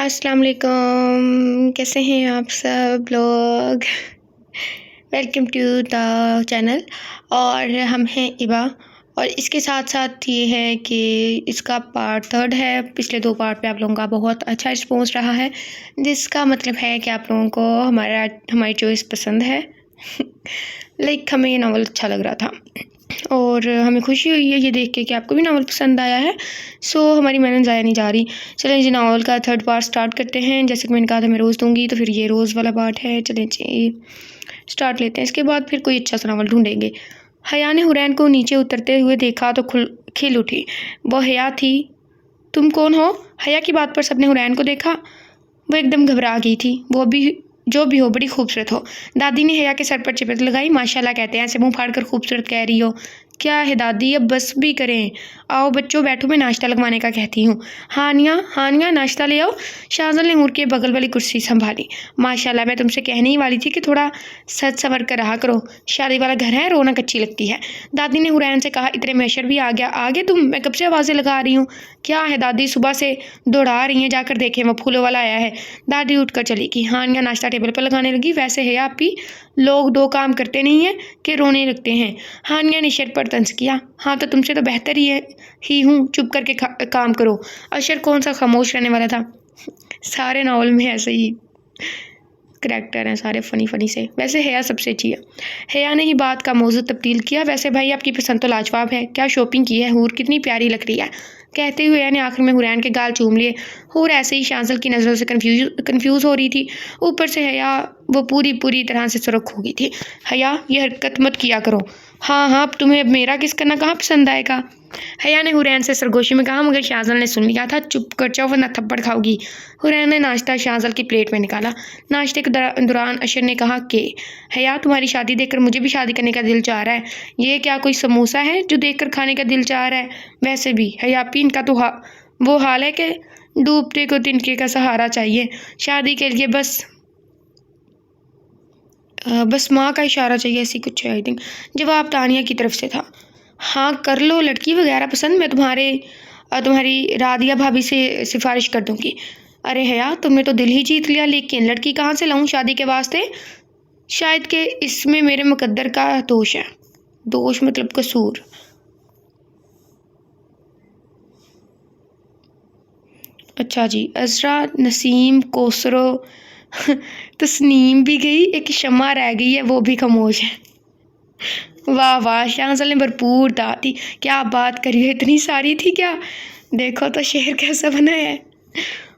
अस्सलाम वालेकुम, कैसे हैं आप सब लोग। Welcome to the channel. और हम हैं इबा। और इसके साथ साथ ये है कि इसका पार्ट 3 है। पिछले 2 पार्ट पे आप लोगों का बहुत अच्छा रिस्पॉन्स रहा है, जिसका मतलब है कि आप लोगों को हमारी चॉइस पसंद है। हमें ये नावल अच्छा लग रहा था और हमें खुशी हुई है ये देख के कि आपको भी नावल पसंद आया है। हमारी मेहनत ज़ाया नहीं जा रही। चलें जी, नावल का 3rd पार्ट स्टार्ट करते हैं। जैसे कि मैंने कहा था मैं रोज़ दूंगी, तो फिर ये रोज़ वाला पार्ट है। चलें जी, स्टार्ट लेते हैं। इसके बाद फिर कोई अच्छा सा नावल ढूंढेंगे। हया ने हुरैन को नीचे उतरते हुए देखा तो खिल उठी। वो हया थी। तुम कौन हो? हया की बात पर सबने हुरैन को देखा। वो एकदम घबरा गई थी। वो भी जो भी हो बड़ी खूबसूरत हो। दादी ने हया के सर पर चिपट लगाई। माशाल्लाह कहते हैं, ऐसे मुंह फाड़ कर खूबसूरत कह रही हो। क्या है दादी, अब बस भी करें। आओ बच्चों बैठो, मैं नाश्ता लगवाने का कहती हूँ। हानिया नाश्ता ले आओ। शाहजल ने हूर के बगल वाली कुर्सी संभाली। माशाल्लाह, मैं तुमसे कहने ही वाली थी कि थोड़ा सच संवर कर रहा करो। शादी वाला घर है, रौनक अच्छी लगती है। दादी ने हुरैन से कहा। इतने में अशर भी आ गया। आगे तुम, मैं कब से आवाज़ें लगा रही हूँ। क्या है दादी, सुबह से दौड़ा रही हैं, जाकर देखें वो फूलों वाला आया है। दादी उठकर चली गई। हानिया नाश्ता टेबल पर लगाने लगी। वैसे है आप ही लोग 2 काम करते नहीं हैं कि रोने लगते हैं। हानिया ने अशर पर तंज किया। हाँ तो तुमसे तो बेहतर ही हूँ, चुप करके काम करो। अशर कौन सा खामोश रहने वाला था। सारे नावल में ऐसे ही करैक्टर हैं, सारे फ़नी से। वैसे हया सबसे अच्छी है। हया ने ही बात का मौजू तब्दील किया। वैसे भाई आपकी पसंद तो लाजवाब है। क्या शॉपिंग की है? हूर कितनी प्यारी लग रही है। कहते हुए हया ने आखिर में हुरैन के गाल चूम लिए। हूर ऐसे ही शांसल की नज़रों से कन्फ्यूज़ हो रही थी। ऊपर से हया वो पूरी तरह से सुरख हो गई थी। हया, ये हरकत मत किया करो। हाँ, तुम्हें अब मेरा किस करना कहाँ पसंद आएगा। हया ने हुरैन से सरगोशी में कहा, मगर शाहजल ने सुन लिया था। चुप कर जाओ वरना थप्पड़ खाओगी। हुरैन ने नाश्ता शाहजल की प्लेट में निकाला। नाश्ते के दौरान अशर ने कहा कि हया, तुम्हारी शादी देखकर मुझे भी शादी करने का दिल चाह रहा है। ये क्या कोई समोसा है जो देखकर खाने का दिल चाह रहा है। वैसे भी हया पीन का तो वो हाल है कि डूबते को तिनके का सहारा चाहिए। शादी के लिए बस माँ का इशारा चाहिए, ऐसी कुछ है आई थिंक। जवाब तानिया की तरफ से था। हाँ कर लो, लड़की वगैरह पसंद मैं तुम्हारी राधिया भाभी से सिफारिश कर दूंगी। अरे हया, तुमने तो दिल ही जीत लिया, लेकिन लड़की कहाँ से लाऊं शादी के वास्ते। शायद कि इसमें मेरे मुकद्दर का दोष है। दोष मतलब कसूर। अच्छा जी, अजरा, नसीम, कोसरो तस्नीम भी गई, एक शम्मा रह गई है, वो भी खामोश है। वाह, शाहजल ने भरपूर दाद दी। क्या बात करी है, इतनी सारी थी क्या। देखो तो शेर कैसा बना है।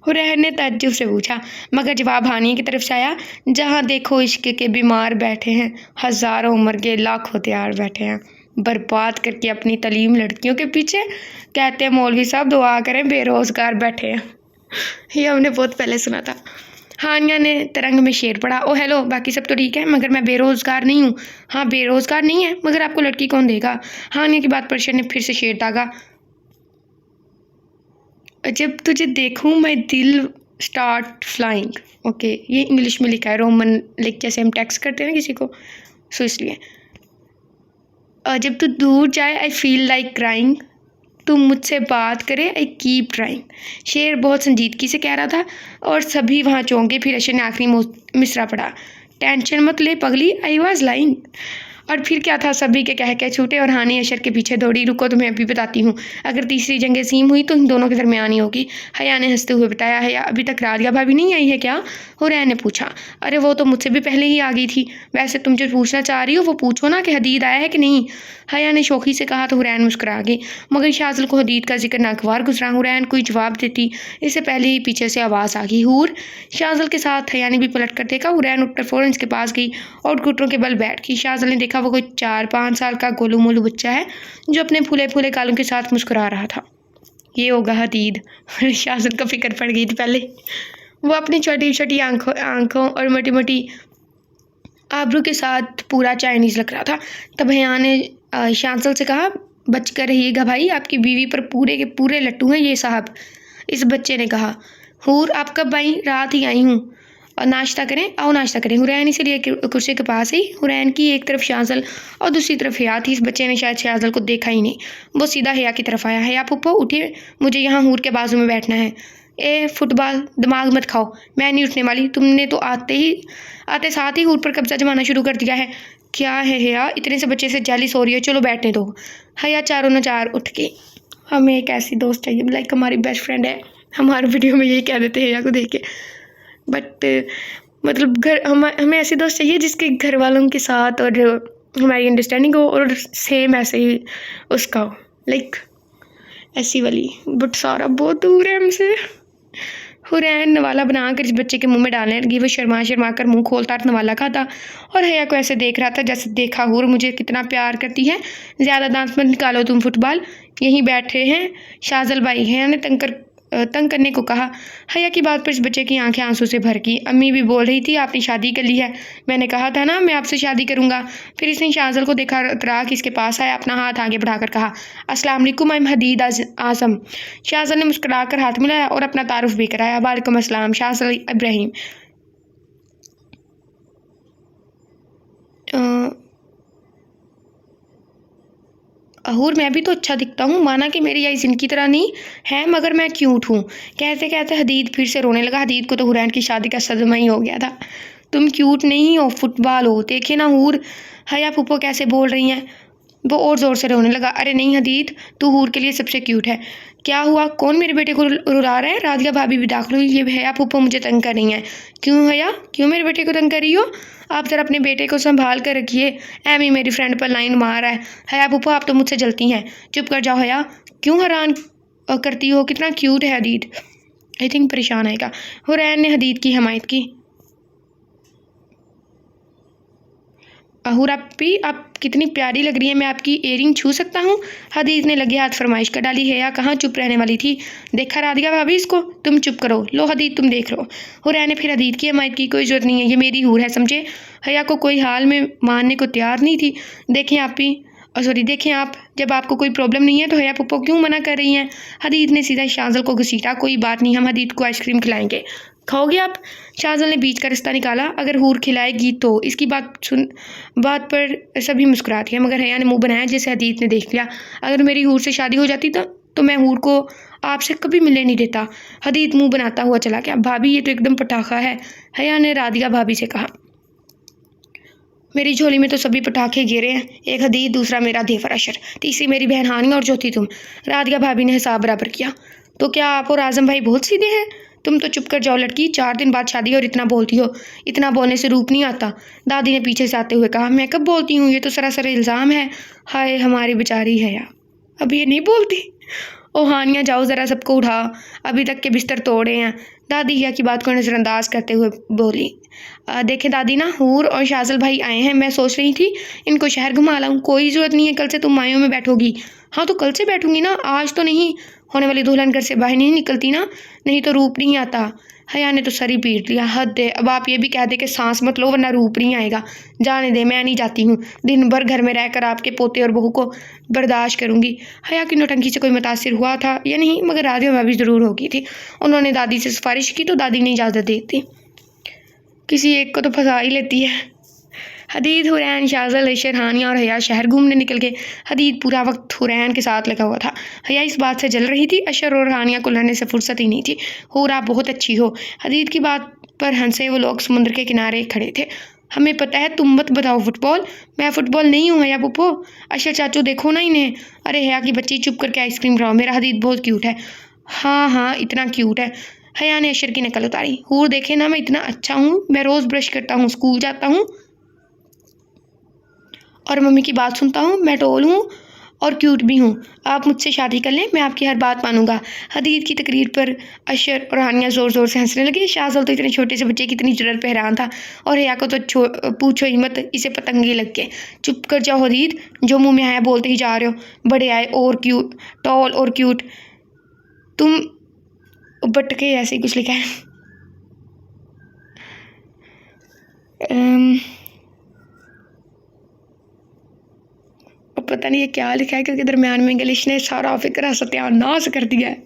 हुरैन ने तज्जुब से पूछा, मगर जवाब हानिया की तरफ से आया। जहाँ देखो इश्क के बीमार बैठे हैं, हज़ारों उम्र के लाखों तैयार बैठे हैं, बर्बाद करके अपनी तलीम लड़कियों के पीछे। कहते हैं मौलवी साहब दुआ करें, बेरोज़गार बैठे हैं। ये हमने बहुत पहले सुना था। हानिया ने तरंग में शेर पड़ा। ओ हेलो, बाकी सब तो ठीक है, मगर मैं बेरोज़गार नहीं हूँ। हाँ बेरोज़गार नहीं है, मगर आपको लड़की कौन देगा। हानिया की बात पर शेर ने फिर से शेर दागा। जब तुझे देखूँ मैं दिल स्टार्ट फ्लाइंग। ओके, ये इंग्लिश में लिखा है, रोमन लिख जैसे हम टेक्स्ट करते हैं ना किसी को, सो इसलिए। जब तू दूर जाए आई फील लाइक क्राइंग। तुम मुझसे बात करे आई कीप ट्राइंग। शेर बहुत संजीदगी से कह रहा था और सभी वहाँ चौंके। फिर अशर ने आखिरी मिसरा पढ़ा। टेंशन मत ले पगली, आई वॉज लाइंग। और फिर क्या था, सभी के कह छूटे और हानि अशर के पीछे दौड़ी। रुको तुम्हें अभी बताती हूँ। अगर तीसरी जंग सीम हुई तो इन दोनों के दरमियान ही होगी। हया ने हंसते हुए बताया। हया, अभी तक राधिया भाभी नहीं आई है क्या। हुरैन ने पूछा। अरे वो तो मुझसे भी पहले ही आ गई थी। वैसे तुम जो पूछना चाह रही हो वो पूछो ना, कि हदीद आया है कि नहीं। हया ने शौकी से कहा तो हुरैन मुस्कुरा गई, मगर शाहजल को हदीद का जिक्र नागवार गुजरा। हुरैन कोई जवाब देती इससे पहले ही पीछे से आवाज़ आ गई, हूर। शाहजल के साथ हया ने भी पलट कर देखा। हुरैन उठकर फ़ौरन के पास गई और घुटनों के बल बैठ गई। शाहजल ने देखा वो कोई 4-5 साल का गोलू मोलू बच्चा है जो अपने फूले फूले गालों के साथ मुस्कुरा रहा था। ये होगा हदीद। शाहजल को फिक्र पड़ गई थी पहले। वो अपनी छोटी छोटी आंखों और मोटी मोटी आबरू के साथ पूरा चाइनीज़ लग रहा था। तब हया ने शाहजल से कहा, बच कर रहिएगा भाई, आपकी बीवी पर पूरे के पूरे लट्टू हैं ये साहब। इस बच्चे ने कहा। हूर, आप कब आई। रात ही आई हूँ। और नाश्ता करें, आओ नाश्ता करें। हुरैन इसीलिए कुर्सी के पास ही। हुरैन की एक तरफ शाहजल और दूसरी तरफ हया थी। इस बच्चे ने शायद शाहजल को देखा ही नहीं। वो सीधा हया की तरफ आया। हया फूफो उठिए, मुझे यहाँ हूर के बाजू में बैठना है। ए फुटबॉल दिमाग मत खाओ, मैं नहीं उठने वाली। तुमने तो आते साथ ही हूर पर कब्जा जमाना शुरू कर दिया है। क्या है हया, इतने से बच्चे से जेलिस हो रही है, चलो बैठने दो। हया चारों न चार उठ के, हमें एक ऐसी दोस्त चाहिए, लाइक हमारी बेस्ट फ्रेंड है। हमारे वीडियो में यही कह देते हैं हया को देख के, बट मतलब हमें ऐसी दोस्त चाहिए जिसके घर वालों के साथ और हमारी अंडरस्टैंडिंग हो और सेम ऐसे ही उसका हो, लाइक ऐसी वाली। बट सारा बहुत दूर है हमसे। हुरैन नवाला बनाकर इस बच्चे के मुंह में डालने लगी। वो शर्मा शर्मा कर मुंह खोलता नवाला खाता और हया को ऐसे देख रहा था जैसे देखा हूर मुझे कितना प्यार करती है। ज़्यादा दांत मत निकालो तुम फुटबॉल, यहीं बैठे हैं शाजल भाई हैं ने तंग करने को कहा। हया की बात पर इस बच्चे की आंखें आंसू से भर गई। अम्मी भी बोल रही थी आपने शादी कर ली है, मैंने कहा था ना मैं आपसे शादी करूंगा। फिर इसने शाजल को देखा, इतरा कि इसके पास आया, अपना हाथ आगे बढ़ाकर कहा अस्सलाम वालेकुम, आई एम हदीद आजम। शाजल ने मुस्कुराकर हाथ मिलाया और अपना तारुफ भी कराया। वालेकुम अस्सलाम शाजल इब्राहिम। हूर मैं भी तो अच्छा दिखता हूँ, माना कि मेरी आइज़ इनकी तरह नहीं है मगर मैं क्यूट हूँ। कहते कहते हदीद फिर से रोने लगा। हदीद को तो हुरैन की शादी का सदमा ही हो गया था। तुम क्यूट नहीं हो, फुटबॉल हो, देखे ना हूर, हया फूफो कैसे बोल रही हैं। वो और ज़ोर से रोने लगा। अरे नहीं हदीद, तू हूर के लिए सबसे क्यूट है। क्या हुआ, कौन मेरे बेटे को रुला रहा है। राधिका भाभी भी दाखिल हुई। ये हया फूफो मुझे तंग कर रही हैं। क्यों हया, क्यों मेरे बेटे को तंग कर रही हो। आप ज़रा अपने बेटे को संभाल कर रखिए, एमी मेरी फ्रेंड पर लाइन मार रहा है। हया फूफो आप तो मुझसे जलती हैं, चुप कर जाओ हया, क्यों हैरान करती हो, कितना क्यूट है हदीद। आई थिंक परेशान आएगा। हुरैन ने हदीद की हमायत की। हूर आप कितनी प्यारी लग रही है, मैं आपकी इयरिंग छू सकता हूँ। हदीद ने लगे हाथ फरमाइश कर डाली। हया कहाँ चुप रहने वाली थी। देखा राधिका भाभी इसको, तुम चुप करो, लो हदीद तुम देख लो। हुरैन ने फिर हदीद की हमायत की। कोई ज़रूरत नहीं है, ये मेरी हूर है समझे। हया को कोई हाल में मानने को तैयार नहीं थी। देखें आप, जब आपको कोई प्रॉब्लम नहीं है तो हया पप्पो क्यों मना कर रही हैं। हदीद ने सीधा शाजल को घसीटा। कोई बात नहीं, हम हदीद को आइसक्रीम खिलाएंगे, खाओगे आप। शाजल ने बीच का रिश्ता निकाला। अगर हूर खिलाएगी तो। इसकी बात पर सभी मुस्कुरा दिया मगर हया ने मुंह बनाया जैसे हदीद ने देख लिया। अगर मेरी हूर से शादी हो जाती तो मैं हूर को आपसे कभी मिलने नहीं देता। हदीद मुंह बनाता हुआ चला गया। भाभी ये तो एकदम पटाखा है, हया ने राधिका भाभी से कहा। मेरी झोली में तो सभी पटाखे गिरे हैं, एक हदीद, दूसरा मेरा देवर अशर, तीसरी मेरी बहन हानिया और चौथी तुम। राधिका भाभी ने हिसाब बराबर किया। तो क्या आप और आजम भाई बहुत सीधे हैं। तुम तो चुप कर जाओ लड़की, 4 दिन बाद शादी और इतना बोलती हो। इतना बोलने से रूप नहीं आता, दादी ने पीछे से आते हुए कहा। मैं कब बोलती हूँ, ये तो सरासर इल्ज़ाम है। हाय हमारी बेचारी है यार, अब ये नहीं बोलती। ओ हानिया जाओ ज़रा सबको उठा, अभी तक के बिस्तर तोड़े हैं। दादी हया की बात को नज़रअंदाज करते हुए बोली। देखें दादी ना, हूर और शाजल भाई आए हैं, मैं सोच रही थी इनको शहर घुमा लाऊं। कोई ज़रूरत नहीं है, कल से तुम मायों में बैठोगी। हाँ तो कल से बैठूंगी ना, आज तो नहीं। होने वाली दुल्हन घर से बाहर नहीं निकलती ना, नहीं तो रूप नहीं आता। हया ने तो सर ही पीट लिया। हद है, अब आप ये भी कह दे कि सांस मत लो वरना रूप नहीं आएगा। जाने दे, मैं नहीं जाती हूँ, दिन भर घर में रहकर आपके पोते और बहू को बर्दाश्त करूँगी। हया की नौटंकी से कोई मुतासिर हुआ था या नहीं, मगर राधिका भाभी ज़रूर हो गई थी। उन्होंने दादी से सिफारिश की तो दादी ने इजाज़त दी थी। किसी एक को तो फंसा ही लेती है। हदीद, हुरैन, शाजल, अशर, हानिया और हया शहर घूमने निकल गए। हदीद पूरा वक्त हुरैन के साथ लगा हुआ था। हया इस बात से जल रही थी, अशर और हानिया को लड़ने से फुर्सत ही नहीं थी। हूर आप बहुत अच्छी हो। हदीद की बात पर हंसे वो लोग समुद्र के किनारे खड़े थे। हमें पता है, तुम मत बताओ फुटबॉल। मैं फुटबॉल नहीं हूँ हया पुप्पो। अशर चाचू देखो ना इन्हें। अरे हया की बच्ची चुप करके आइसक्रीम खाओ, मेरा हदीद बहुत क्यूट है। हाँ इतना क्यूट है। हया ने अशर की नकल उतारी। हूर देखे ना, मैं इतना अच्छा हूँ, मैं रोज़ ब्रश करता हूँ, स्कूल जाता हूँ और मम्मी की बात सुनता हूँ, मैं टोल हूँ और क्यूट भी हूँ। आप मुझसे शादी कर लें, मैं आपकी हर बात मानूंगा। हदीद की तकरीर पर अशर और हानिया ज़ोर ज़ोर से हंसने लगे। शाजल तो इतने छोटे से बच्चे की इतनी जुर्रत पे हैरान था और हया को तो पूछो ही मत, इसे पतंगे लग गए। चुप कर जाओ हदीद, जो मुँह में आया बोलते ही जा रहे हो। बड़े आए और क्यूट, टॉल और क्यूट, तुम बटके ऐसे ही कुछ लिखा है। पता नहीं ये क्या लिखा है क्योंकि दरम्यान में इंग्लिश ने सारा फिक्र सत्यानाश कर दिया है।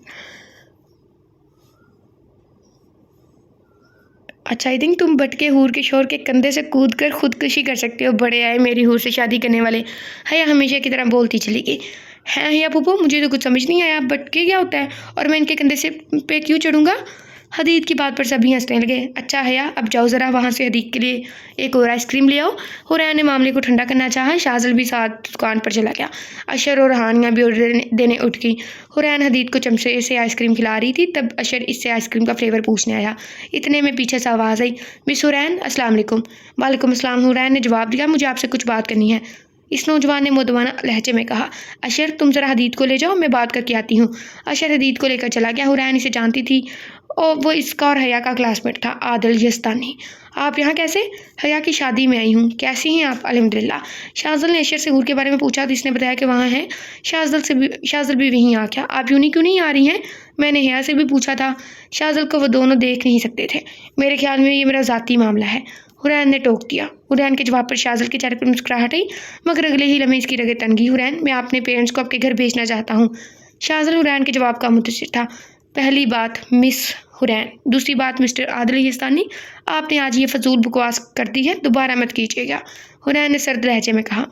अच्छा, आई थिंक तुम बटके हूर के शोर के कंधे से कूद कर खुदकुशी कर सकते हो। बड़े आए मेरी हूर से शादी करने वाले। हया हमेशा की तरह बोलती चली गई। हैं या पुप्पो, मुझे तो कुछ समझ नहीं आया, बट क्या होता है और मैं इनके कंधे से पे क्यों चढ़ूँगा? हदीद की बात पर सभी हंसने लगे। अच्छा हया, अब जाओ ज़रा वहाँ से हदीद के लिए एक और आइसक्रीम ले आओ। हुरैन ने मामले को ठंडा करना चाहा। शाज़िल भी साथ दुकान पर चला गया। अशर और हानिया भी ऑर्डर देने उठ गई। हुरैन हदीद को चमचे से आइसक्रीम खिला रही थी, तब अशर इससे आइसक्रीम का फ्लेवर पूछने आया। इतने में पीछे से आवाज़ आई, मिस हुरैन, अस्सलाम वालेकुम। वालेकुम अस्सलाम। हुरैन ने जवाब दिया, मुझे आपसे कुछ बात करनी है। इस नौजवान ने मुदवाना लहजे में कहा, अशर तुम ज़रा हदीद को ले जाओ, मैं बात करके आती हूँ। अशर हदीद को लेकर चला गया। हुरैन इसे जानती थी और वो इसका और हया का क्लासमेट था, आदिल यज़दानी। आप यहाँ कैसे? हया की शादी में आई हूँ। कैसी हैं आप? अल्हम्दुलिल्लाह। शाज़िल ने अशर से हूर के बारे में पूछा तो इसने बताया कि वहाँ हैं। शाज़िल भी वहीं आ गया। आप यूँ क्यों नहीं आ रही हैं? मैंने हया से भी पूछा था। शाज़िल को वो दोनों देख नहीं सकते थे। मेरे ख्याल में ये मेरा ज़ाती मामला है, हुरैन ने टोक दिया। हुरैन के जवाब पर शाज़िल के चेहरे पर मुस्कुराहट आई, मगर अगले ही लम्हे इसकी रगें तन गई। हुरैन, मैं अपने पेरेंट्स को आपके घर भेजना चाहता हूँ। शाज़िल हुरैन के जवाब का मुंतज़िर था। पहली बात मिस हुरैन, दूसरी बात मिस्टर आदिल यज़दानी, आपने आज ये फजूल बकवास कर दी है, दोबारा मत कीजिएगा। हुरैन ने सर्द लहजे में कहा।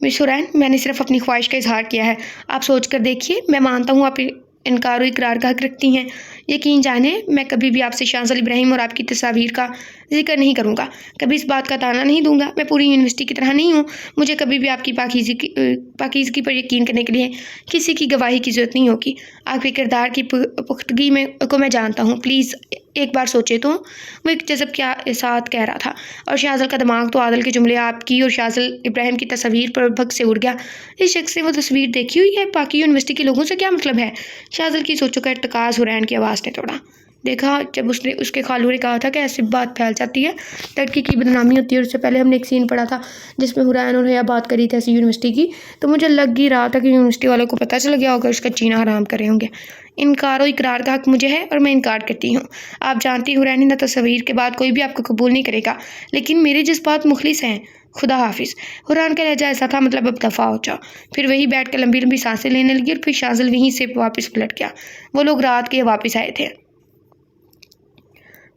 मिस हुरैन, मैंने सिर्फ अपनी ख्वाहिश का इजहार किया है। आप सोच कर देखिए, मैं मानता हूँ आप इनकार व इकरार का हक रखती हैं। यकीन जाने, मैं कभी भी आपसे शाज़िल इब्राहिम और आपकी तस्वीर का जिक्र नहीं करूँगा, कभी इस बात का ताना नहीं दूंगा। मैं पूरी यूनिवर्सिटी की तरह नहीं हूँ। मुझे कभी भी आपकी पाकीज़गी पर यकीन करने के लिए किसी की गवाही की ज़रूरत नहीं होगी। आपके किरदार की पुख्तगी को मैं जानता हूँ। प्लीज़ एक बार सोचे तो। वो एक जज़ब के साथ कह रहा था और शाज़िल का दिमाग तो आदिल के जुमले आपकी और शाज़िल इब्राहिम की तस्वीर पर भग से उड़ गया। इस शख्स ने वो तस्वीर देखी हुई है, बाकी यूनिवर्सिटी के लोगों से क्या मतलब है? शाज़िल की सोचों का इर्तिकाज़ हुरैन की आवाज़ ने तोड़ा। देखा, जब उसके खालू ने कहा था कि ऐसी बात फैल जाती है, लड़की की बदनामी होती है। उससे पहले हमने एक सीन पढ़ा था जिसमें हुरैन और हया बात करी थी ऐसी यूनिवर्सिटी की, तो मुझे लग ही रहा था कि यूनिवर्सिटी वालों को पता चल गया होगा, उसका जीना हराम करे होंगे। इनकार और इकरार का हक मुझे है और मैं इनकार करती हूँ। आप जानती हुरैन, ना तस्वीर के बाद कोई भी आपको कबूल नहीं करेगा, लेकिन मेरे जज्बात मुखलिस हैं। खुदा हाफिज़। हुरैन का लहजा ऐसा था, मतलब अब दफ़ा हो जाओ। फिर वही बैठ कर लंबी लंबी सांसें लेने लगी और फिर शाज़िल वहीं से वापस पलट गया। वो लोग रात के वापस आए थे।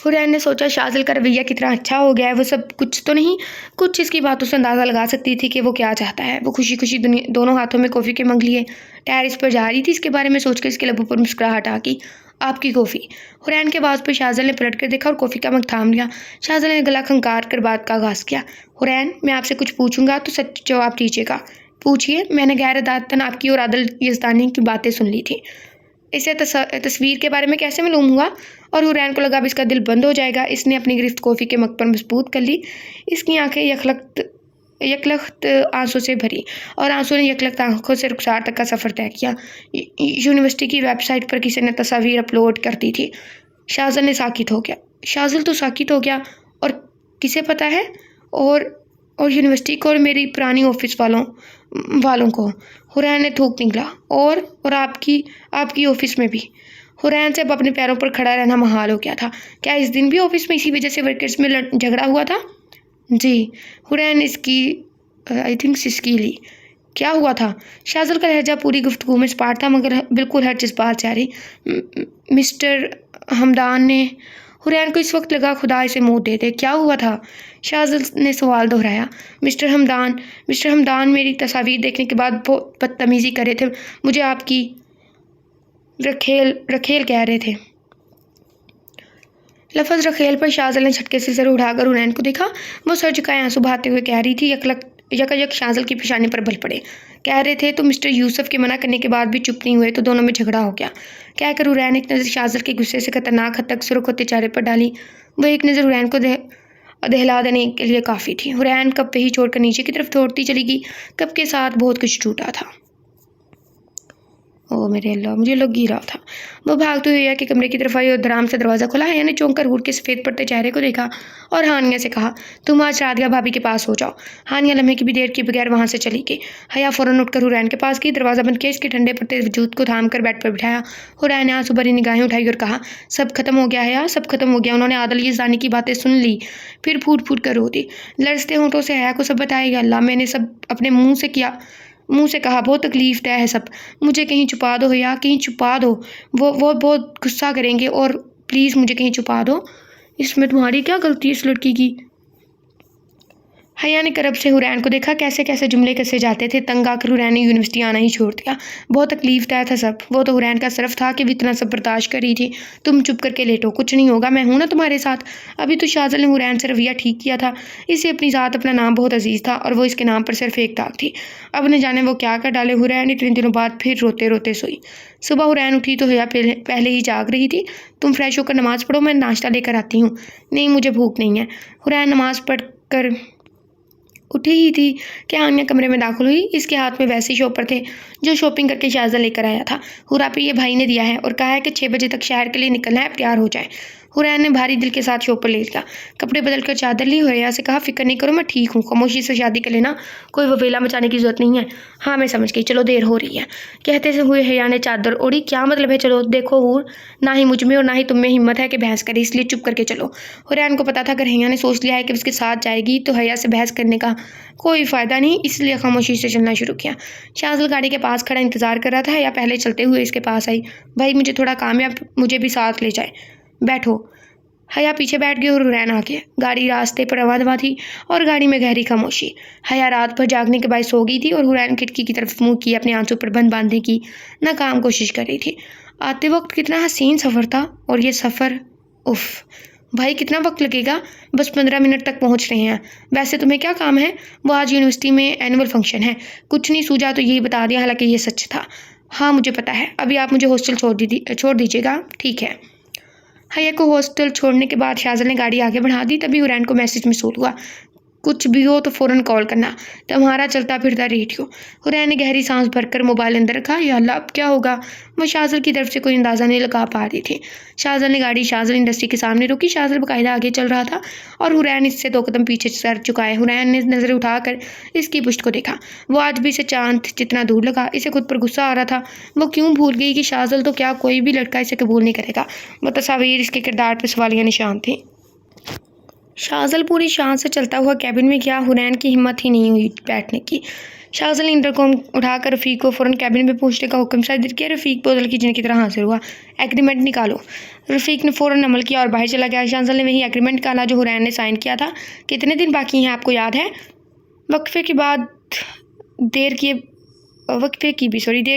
हुरैन ने सोचा, शाज़िल का रवैया कितना अच्छा हो गया है। वो सब कुछ तो नहीं, कुछ इसकी बातों से अंदाज़ा लगा सकती थी कि वो क्या चाहता है। वो खुशी खुशी दोनों हाथों में कॉफ़ी के मग लिए टेरेस पर जा रही थी। इसके बारे में सोचकर इसके लबों पर मुस्कुराहट आ गई। आपकी कॉफ़ी। हुरैन के आवाज़ पर शाज़िल ने पलट कर देखा और कॉफ़ी का मग थाम लिया। शाज़िल ने गला खंकार कर बात का आगाज़ किया। हुरैन, मैं आपसे कुछ पूछूंगा तो सच जवाब दीजिएगा। पूछिए। मैंने गैर अदालतन आपकी और आदिल यज़दानी की बातें सुन ली थी। इसे तस्वीर के बारे में कैसे मालूम हुआ? और हुरैन को लगा अब इसका दिल बंद हो जाएगा। इसने अपनी गिरफ्त कॉफ़ी के मग पर मजबूत कर ली। इसकी आंखें यकलख्त आंसू से भरी और आंसू ने यकलख्त आंखों से रुखसार तक का सफ़र तय किया। यूनिवर्सिटी की वेबसाइट पर किसी ने तस्वीर अपलोड कर दी थी। शाज़िल ने साकित हो गया। शाज़िल तो साकित हो गया। और किसे पता है? और यूनिवर्सिटी को और मेरी पुरानी ऑफिस वालों को। हुरैन ने थूक निकला। और आपकी ऑफिस में भी। हुरैन से अब अपने पैरों पर खड़ा रहना महाल हो गया था। क्या इस दिन भी ऑफिस में इसी वजह से वर्कर्स में झगड़ा हुआ था? जी। हुरैन इसकी आई थिंक सिसकी ली। क्या हुआ था? शाज़िल का लहजा पूरी गुफ्तगू में सपाट था, मगर बिल्कुल हर जज्बात जारी। मिस्टर हमदान ने। हुरैन को इस वक्त लगा, खुदा इसे मुँह दे दे। क्या हुआ था? शाज़िल ने सवाल दोहराया। मिस्टर हमदान मेरी तस्वीर देखने के बाद बहुत बदतमीज़ी कर रहे थे। मुझे आपकी रखेल कह रहे थे। लफ्ज़ रखेल पर शाज़िल ने झटके से सर उठाकर हुरैन को देखा। वो सर झुकाए आंसू बहाते हुए कह रही थी। यकायक शाज़िल की पेशानी पर बल पड़े। कह रहे थे तो मिस्टर यूसुफ के मना करने के बाद भी चुप नहीं हुए, तो दोनों में झगड़ा हो गया। कहकर हुरैन एक नज़र शाज़िल के गुस्से से खतरनाक हद तक सुर्ख होते चेहरे पर डाली। वो एक नज़र हुरैन को दहला देने के लिए काफ़ी थी। हुरैन कप पे ही छोड़कर नीचे की तरफ दौड़ती चली गई। कप के साथ बहुत कुछ टूटा था। ओ मेरे अल्लाह, मुझे लग ही रहा था। वो भागते हुए हया के कमरे की तरफ आई और धड़ाम से दरवाज़ा खुला। हया ने चौंक कर हूर के सफ़ेद पड़ते चेहरे को देखा और हानिया से कहा, तुम आज राधिया भाभी के पास हो जाओ। हानिया लम्हे की भी देर के बगैर वहाँ से चली गई। हया फ़ौरन उठकर हुरैन के पास गई, दरवाज़ा बंद किया, इसके ठंडे पड़ते वजूद को थाम कर बेड पर बिठाया। हुरैन ने आंसू भरी निगाहें उठाई और कहा, सब खत्म हो गया हया, सब खत्म हो गया। उन्होंने आदिल यज़दानी की बातें सुन ली, फिर फूट फूट कर रो दी। लरजते होंठों से हया को सब बताया। अल्लाह, मैंने सब अपने मुँह से कहा, बहुत तकलीफ दे है सब। मुझे कहीं छुपा दो हया, कहीं छुपा दो। वो बहुत गुस्सा करेंगे और प्लीज़ मुझे कहीं छुपा दो। इसमें तुम्हारी क्या गलती है इस लड़की की? हया ने करब से हुरैन को देखा, कैसे कैसे जुमले कसे जाते थे। तंग आकर हुरैन ने यूनिवर्सिटी आना ही छोड़ दिया। बहुत तकलीफ दायक था सब। वो तो हुरैन का सिर्फ था कि वो इतना सब बर्दाश्त कर रही थी। तुम चुप करके लेटो, कुछ नहीं होगा, मैं हूं ना तुम्हारे साथ। अभी तो शाज़िल ने हुरैन से रवैया ठीक किया था। इसे अपनी ज़ात, अपना नाम बहुत अजीज़ था और वो इसके नाम पर सिर्फ एक दाग थी। अब न जाने वो क्या कर डाले। हुरैन इतने दिनों बाद फिर रोते रोते सोई। सुबह हुरैन उठी तो हया पहले ही जाग रही थी। तुम फ्रेश होकर नमाज़ पढ़ो, मैं नाश्ता लेकर आती हूँ। नहीं, मुझे भूख नहीं है। हुरैन नमाज़ पढ़ कर उठी ही थी कि आन्या कमरे में दाखिल हुई। इसके हाथ में वैसे शॉपर थे जो शॉपिंग करके शाज़िल लेकर आया था। हुरा पे ये भाई ने दिया है और कहा है कि 6 बजे तक शहर के लिए निकलना है, तैयार हो जाए। हुरैन ने भारी दिल के साथ शॉपर ले लिया, कपड़े बदल कर चादर ली। हुरैया से कहा, फिक्र नहीं करो, मैं ठीक हूँ, खामोशी से शादी कर लेना, कोई वफेला मचाने की जरूरत नहीं है। हाँ, मैं समझ गई, चलो देर हो रही है। कहते से हुए हया ने चादर ओढ़ी। क्या मतलब है चलो? देखो हूर, ना ही मुझ में और ना ही तुम में हिम्मत है कि बहस करे, इसलिए चुप करके चलो। हुरैन को पता था अगर हया ने सोच लिया है कि उसके साथ जाएगी तो हया से बहस करने का कोई फ़ायदा नहीं, इसलिए खामोशी से चलना शुरू किया। शाज़िल गाड़ी के पास खड़ा इंतज़ार कर रहा था। हया पहले चलते हुए इसके पास आई। भाई, मुझे थोड़ा काम है, आप मुझे भी साथ ले जाए। बैठो। हया पीछे बैठ गई और हुरैन आ गया। गाड़ी रास्ते पर रवा दवा थी और गाड़ी में गहरी खामोशी। हया रात भर जागने के बाद सो गई थी और हुरैन खिड़की की तरफ मुँह किए अपने आंसू पर बंद बांधने की नाकाम कोशिश कर रही थी। आते वक्त कितना हसीन सफ़र था और ये सफ़र, उफ भाई, कितना वक्त लगेगा? बस 15 मिनट तक पहुंच रहे हैं। वैसे तुम्हें क्या काम है? वो आज यूनिवर्सिटी में एनुअल फंक्शन है। कुछ नहीं सूझा तो यही बता दिया, हालांकि ये सच था। हाँ, मुझे पता है। अभी आप मुझे हॉस्टल छोड़ दीजिएगा, ठीक है? हया को हॉस्टल छोड़ने के बाद शाज़िल ने गाड़ी आगे बढ़ा दी। तभी हुरैन को मैसेज मिसूल हुआ, कुछ भी हो तो फ़ौरन कॉल करना, तुम्हारा चलता फिरता रेडियो। हुरैन ने गहरी सांस भरकर मोबाइल अंदर रखा। या अल्लाह, अब क्या होगा? वो शाज़िल की तरफ से कोई अंदाज़ा नहीं लगा पा रही थी। शाज़िल ने गाड़ी शाज़िल इंडस्ट्री के सामने रोकी। शाज़िल बाकायदा आगे चल रहा था और हुरैन इससे 2 कदम पीछे सर झुकाए। हुरैन ने नज़र उठाकर इसकी पुश्त को देखा। वो आज भी इसे चांद जितना दूर लगा। इसे खुद पर गुस्सा आ रहा था। वो क्यों भूल गई कि शाज़िल तो क्या, कोई भी लड़का इसे कबूल नहीं करेगा। वो तस्वीर इसके किरदार पर सवालिया निशान थी। शाज़िल पूरी शान से चलता हुआ कैबिन में गया। हुरैन की हिम्मत ही नहीं हुई बैठने की। शाज़िल ने इंटरकॉम उठाकर रफ़ीक को फ़ौरन कैबिन में पहुंचने का हुक्म सादिर किया। रफ़ीक बोतल खींचने की तरह हाजिर हुआ। एग्रीमेंट निकालो। रफ़ीक ने फ़ौरन अमल किया और बाहर चला गया। शाज़िल ने वही एग्रीमेंट निकाला जो हुरैन ने साइन किया था। कितने दिन बाकी हैं आपको याद है? वक्फे की देर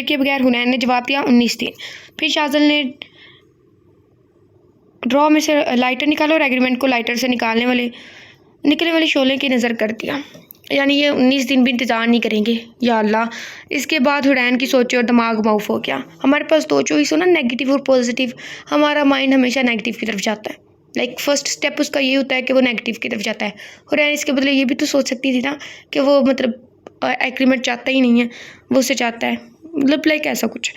किए बगैर हुरैन ने जवाब दिया, 19 दिन। फिर शाज़िल ने ड्रॉ में से लाइटर निकाला और एग्रीमेंट को लाइटर से निकलने वाले शोले की नज़र कर दिया। यानी ये 19 दिन भी इंतज़ार नहीं करेंगे। या अल्लाह! इसके बाद हुरैन की सोचे और दिमाग माउफ हो गया। हमारे पास 2 चॉइस हो ना, नेगेटिव और पॉजिटिव। हमारा माइंड हमेशा नेगेटिव की तरफ जाता है। लाइक फर्स्ट स्टेप उसका ये होता है कि वो नेगेटिव की तरफ जाता है। हुरैन इसके बदले ये भी तो सोच सकती थी ना कि वो एग्रीमेंट चाहता ही नहीं है, वो उसे चाहता है, मतलब लाइक ऐसा कुछ।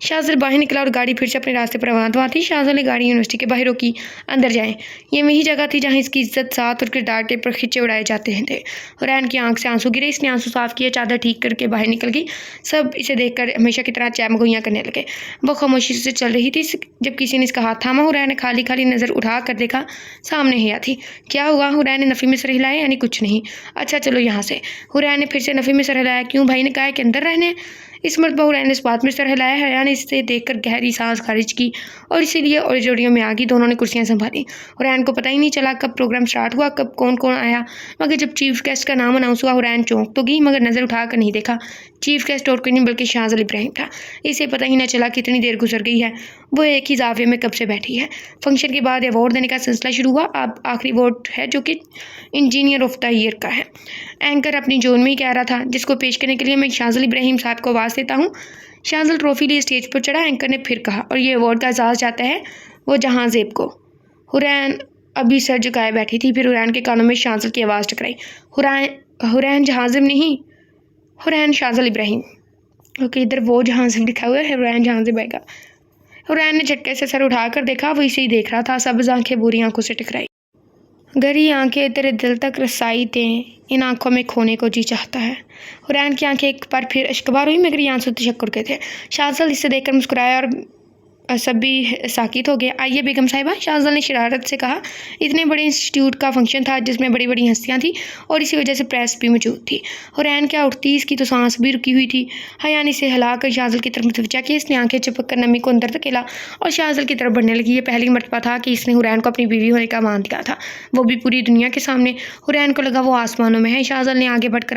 शाज़िल बाहर निकला और गाड़ी फिर से अपने रास्ते पर रवाना थी। शाज़िल ने गाड़ी यूनिवर्सिटी के बाहर रोकी। अंदर जाएं। ये वही जगह थी जहाँ इसकी इज्जत, साथ और किरदार के पर खिंचे उड़ाए जाते थे। हुरैन की आंख से आंसू गिरे। इसने आंसू साफ किए, चादर ठीक करके बाहर निकल गई। सब इसे देखकर हमेशा की तरह चैमगोइयाँ करने लगे। वो खामोशी से चल रही थी जब किसी ने इसका हाथ थामा। हुरैन ने खाली खाली नज़र उठा कर देखा, सामने हया थी। क्या हुआ? हुरैन ने नफ़ी में सर हिलाया। यानी कुछ नहीं। अच्छा चलो यहाँ से। हुरैन ने फिर से नफ़ी में सर हिलाया। क्यों? भाई ने कहा कि अंदर रहने। इस मरतबा हुरैन ने इस बात में सर हिलाया। हया ने इसे देखकर गहरी सांस खारिज की और इसीलिए और जोड़ियों में आ गई। दोनों ने कुर्सियां संभाली। हुरैन को पता ही नहीं चला कब प्रोग्राम स्टार्ट हुआ, कब कौन कौन आया। मगर जब चीफ गेस्ट का नाम अनाउंस हुआ, हुरैन चौंक तो गई, मगर नज़र उठा कर नहीं देखा। चीफ गेस्ट और कोई नहीं बल्कि शाज़िल इब्राहिम था। इसे पता ही न चला कितनी देर गुजर गई है। वो एक ही जाविये में कब से बैठी है। फंक्शन के बाद अवार्ड देने का सिलसिला शुरू हुआ। अब आखिरी अवार्ड है जो कि इंजीनियर ऑफ द ईयर का है। एंकर अपनी जोन में ही कह रहा था, जिसको पेश करने के लिए मैं शाज़िल इब्राहिम साहब को आवाज़ देता हूँ। शाज़िल ट्रॉफी लिए स्टेज पर चढ़ा। एंकर ने फिर कहा, और ये अवार्ड का एजाज़ जाता है वो जहां ज़ेब को। हुरैन अभी सर झुकाए बैठी थी। फिर हुरैन के कानों में शाज़िल की आवाज़ टकराई। हुरैन जहाज़िब नहीं, हुरैन शाज़िल इब्राहिम। ओके, इधर वो जहाज़िब लिखा हुआ है, हुरैन जहाज़िब आएगा। हुरैन ने झटके से सर उठाकर देखा। वो इसे ही देख रहा था। सब्ज़ आंखें बुरी आंखों से टकराई। गहरी आंखें तेरे दिल तक रसाई दें, इन आंखों में खोने को जी चाहता है। हुरैन की आंखें एक बार फिर अश्कबार हुई, मगर ये आंसू तशक्कुर के थे। शाज़िल इसे देखकर मुस्कुराया और सब भी साकित हो गए। आइए बेगम साहिबा, शाहजहां ने शरारत से कहा। इतने बड़े इंस्टीट्यूट का फंक्शन था जिसमें बड़ी बड़ी हस्तियां थी और इसी वजह से प्रेस भी मौजूद थी। हुरैन क्या उठती, इसकी तो सांस भी रुकी हुई थी। हया ने इसे हिलाकर शाहजहां की तरफ मुतवज्जा किया। इसने आंखें चिपक कर नमी को अंदर धकेला और शाहजहां की तरफ बढ़ने लगी। ये पहली मर्तबा था कि इसने हुरैन को अपनी बीवी होने का मान दिया था, वो भी पूरी दुनिया के सामने। हुरैन को लगा वो आसमानों में है। शाहजहां ने आगे बढ़कर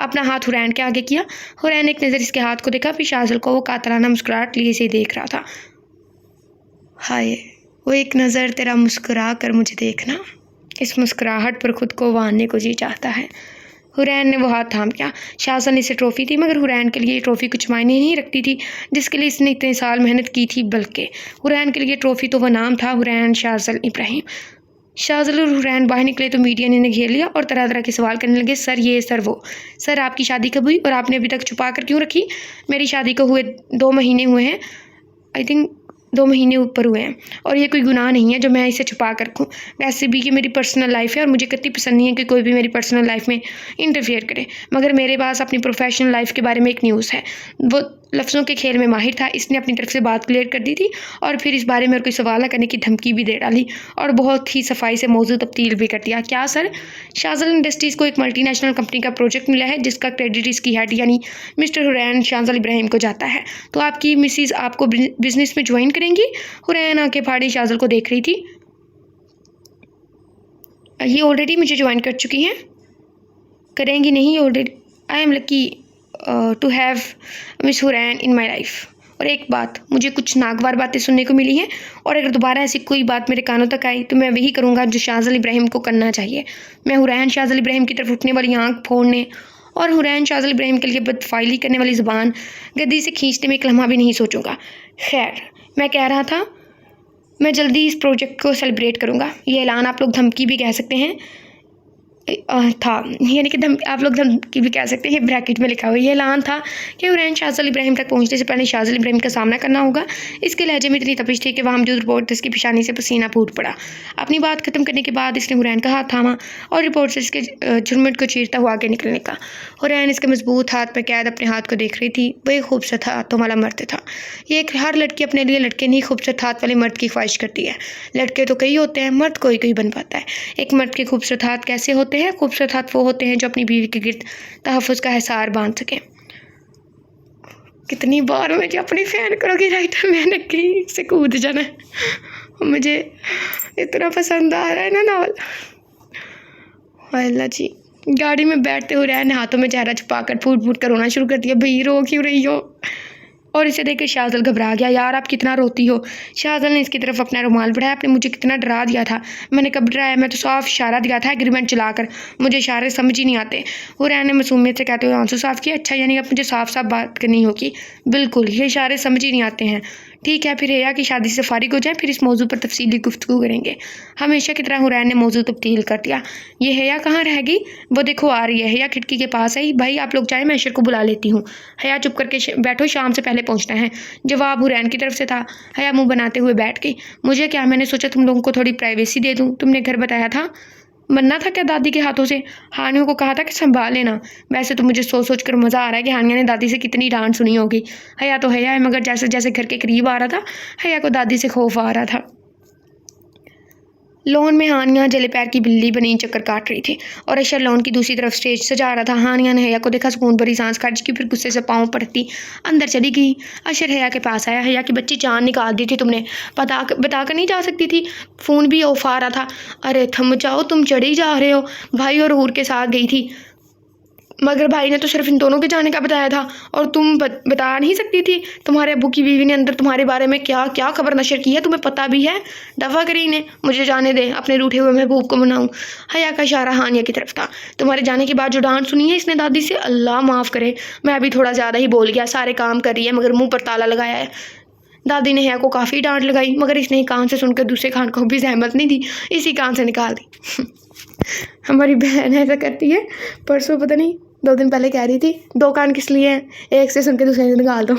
अपना हाथ हुरैन के आगे किया। हुरैन एक नज़र इसके हाथ को देखा, फिर शाहजहां को वो कातराना मुस्कुराहट लिए इसे देख रहा था। हाय, वो एक नज़र तेरा मुस्कुरा कर मुझे देखना, इस मुस्कुराहट पर खुद को वारने को जी चाहता है। हुरैन ने वो हाथ थाम लिया। शाहजहां ने इसे ट्रॉफ़ी थी, मगर हुरैन के लिए ये ट्रॉफ़ी कुछ मायने नहीं रखती थी जिसके लिए इसने इतने साल मेहनत की थी। बल्कि हुरैन के लिए ट्रॉफ़ी तो वह नाम था, हुरैन शाहजहां इब्राहिम। शाहजहां और हुरैन बाहर निकले तो मीडिया ने इन्हें घेर लिया और तरह तरह के सवाल करने लगे। सर ये, सर वो, सर आपकी शादी कब हुई और आपने अभी तक छुपा कर क्यों रखी? मेरी शादी को हुए 2 महीने हुए हैं, आई थिंक 2 महीने ऊपर हुए हैं, और ये कोई गुनाह नहीं है जो मैं इसे छुपा कर रखूँ। वैसे भी ये मेरी पर्सनल लाइफ है और मुझे कतई पसंद नहीं है कि कोई भी मेरी पर्सनल लाइफ में इंटरफेयर करे। मगर मेरे पास अपनी प्रोफेशनल लाइफ के बारे में एक न्यूज़ है। वो लफ्ज़ों के खेल में माहिर था। इसने अपनी तरफ से बात क्लियर कर दी थी और फिर इस बारे में और कोई सवाल करने की धमकी भी दे डाली और बहुत ही सफाई से मौजू तब्दील भी कर दिया। क्या सर? शाहजहां इंडस्ट्रीज़ को एक मल्टीनेशनल कंपनी का प्रोजेक्ट मिला है जिसका क्रेडिट इसकी हेड यानी मिस्टर हुरैन शाहजहां इब्राहिम को जाता है। तो आपकी मिसिज़ आपको बिजनेस में ज्वाइन करेंगी? हुरैन आंखें फाड़ी शाहजहां को देख रही थी। ये ऑलरेडी मुझे ज्वाइन कर चुकी हैं। करेंगी नहीं, already. I am lucky to have miss Hurain in my life. और एक बात, मुझे कुछ नागवार बातें सुनने को मिली हैं और अगर दोबारा ऐसी कोई बात मेरे कानों तक आई तो मैं वही करूँगा जो शाहजहां इब्राहिम को करना चाहिए। मैं हुरैन शाहजहां इब्राहिम की तरफ उठने वाली आंख फोड़ने और हुरैन शाहजहां इब्राहिम के लिए बदफाइली करने वाली ज़ुबान गद्दी से खींचने में एक लम्हा भी नहीं सोचूंगा। खैर, मैं कह रहा था, मैं जल्दी इस प्रोजेक्ट को सेलिब्रेट करूँगा। ये ऐलान आप लोग धमकी भी कह सकते हैं था, यानी कि आप लोग धमकी भी कह सकते हैं, ब्रैकेट में लिखा हुआ ये ऐलान था कि हुरैन शाहजहां इब्राहिम तक पहुंचने से पहले शाहजहां इब्राहिम का सामना करना होगा। इसके लहजे में इतनी तपिश थी कि वह मौजूद रिपोर्टर्स की पेशानी से पसीना फूट पड़ा। अपनी बात खत्म करने के बाद इसने हुरैन का हाथ थामा और रिपोर्टर्स के झुरमुट को चीरता हुआ आगे निकलने का। हुरैन इसके मजबूत हाथ में कैद अपने हाथ को देख रही थी। वह एक खूबसूरत हाथों वाला मर्द था। ये हर लड़की अपने लिए लड़के नहीं, खूबसूरत हाथ वाले मर्द की ख्वाहिश करती है। लड़के तो कई होते हैं, मर्द कोई कोई बन पाता है। एक मर्द के खूबसूरत हाथ कैसे होते हैं? खूबसूरत हाथ वो होते हैं जो अपनी बीवी के गिर्द तहफ़्फ़ुज़ का हिसार बांध सकें। कितनी बार मुझे अपनी फ़ैन करोगी राइटर, मैंने कहीं से कूद जाना है। मुझे इतना पसंद आ रहा है ना नावल। अल्लाह जी, गाड़ी में बैठते हुए हुरैन ने हाथों में चेहरा छुपा कर फूट फूट कर रोना शुरू कर दिया। भई रो क्यों रही हो? और इसे देखकर शाहजहां घबरा गया। यार आप कितना रोती हो? शाहजहां ने इसकी तरफ अपना रुमाल बढ़ाया। आपने मुझे कितना डरा दिया था। मैंने कब डराया? मैं तो साफ इशारा दिया था एग्रीमेंट चलाकर। मुझे इशारे समझ ही नहीं आते। हुरैन ने मासूमियत से कहते हुए आंसू साफ किया। अच्छा, यानी अब मुझे साफ साफ बात करनी होगी। बिल्कुल, ये इशारे समझ ही नहीं आते हैं। ठीक है, फिर हया की शादी से फारिग हो जाए, फिर इस मौजू पर तफसीली गुफ्तगू करेंगे। हमेशा की तरह हुरैन ने मौजू तब्दील कर दिया। ये हया कहाँ रह गई? वो देखो आ रही है। हया खिड़की के पास आई। भाई आप लोग जाए, मैं अशर को बुला लेती हूँ। हया चुप करके बैठो, शाम से पहले पहुँचना है। जवाब हुरैन की तरफ से था। हया मुंह बनाते हुए बैठ गई। मुझे क्या, मैंने सोचा तुम लोगों को थोड़ी प्राइवेसी दे दूँ। तुमने घर बताया था, मरना था क्या दादी के हाथों से? हानियों को कहा था कि संभाल लेना। वैसे तो मुझे सोच सोच कर मज़ा आ रहा है कि हानिया ने दादी से कितनी डांट सुनी होगी। हया तो हया है, मगर जैसे जैसे घर के करीब आ रहा था हया को दादी से खौफ आ रहा था। लॉन में हानिया जले पैर की बिल्ली बनी चक्कर काट रही थी और अशर लॉन की दूसरी तरफ स्टेज सजा रहा था। हानिया ने हया को देखा, सुकून भरी सांस खर्च की, फिर गुस्से से पाँव पड़ती अंदर चली गई। अशर हया के पास आया। हया की बच्ची जान निकाल दी थी तुमने, बताकर नहीं जा सकती थी? फ़ोन भी ऑफ आ रहा था। अरे थम जाओ, तुम चढ़ी जा रहे हो। भाई और हूर के साथ गई थी, मगर भाई ने तो सिर्फ इन दोनों के जाने का बताया था और तुम बता नहीं सकती थी? तुम्हारे अब्बू की बीवी ने अंदर तुम्हारे बारे में क्या क्या खबर नशर की है, तुम्हें पता भी है? दफ़ा करी इन्हें, मुझे जाने दे, अपने रूठे हुए महबूब को मनाऊं। हया का इशारा हानिया की तरफ था। तुम्हारे जाने के बाद जो डांट सुनी है इसने दादी से, अल्लाह माफ़ करे, मैं अभी थोड़ा ज़्यादा ही बोल गया। सारे काम कर रही है मगर मुँह पर ताला लगाया है। दादी ने हया को काफ़ी डांट लगाई, मगर इसने कान से सुनकर दूसरे कान को भी जहमत नहीं दी, इसी कान से निकाल दी। हमारी बहन ऐसा करती है। परसों पता नहीं 2 दिन पहले कह रही थी 2 कान किस लिए हैं, एक से सुन के दूसरे से निकाल दो।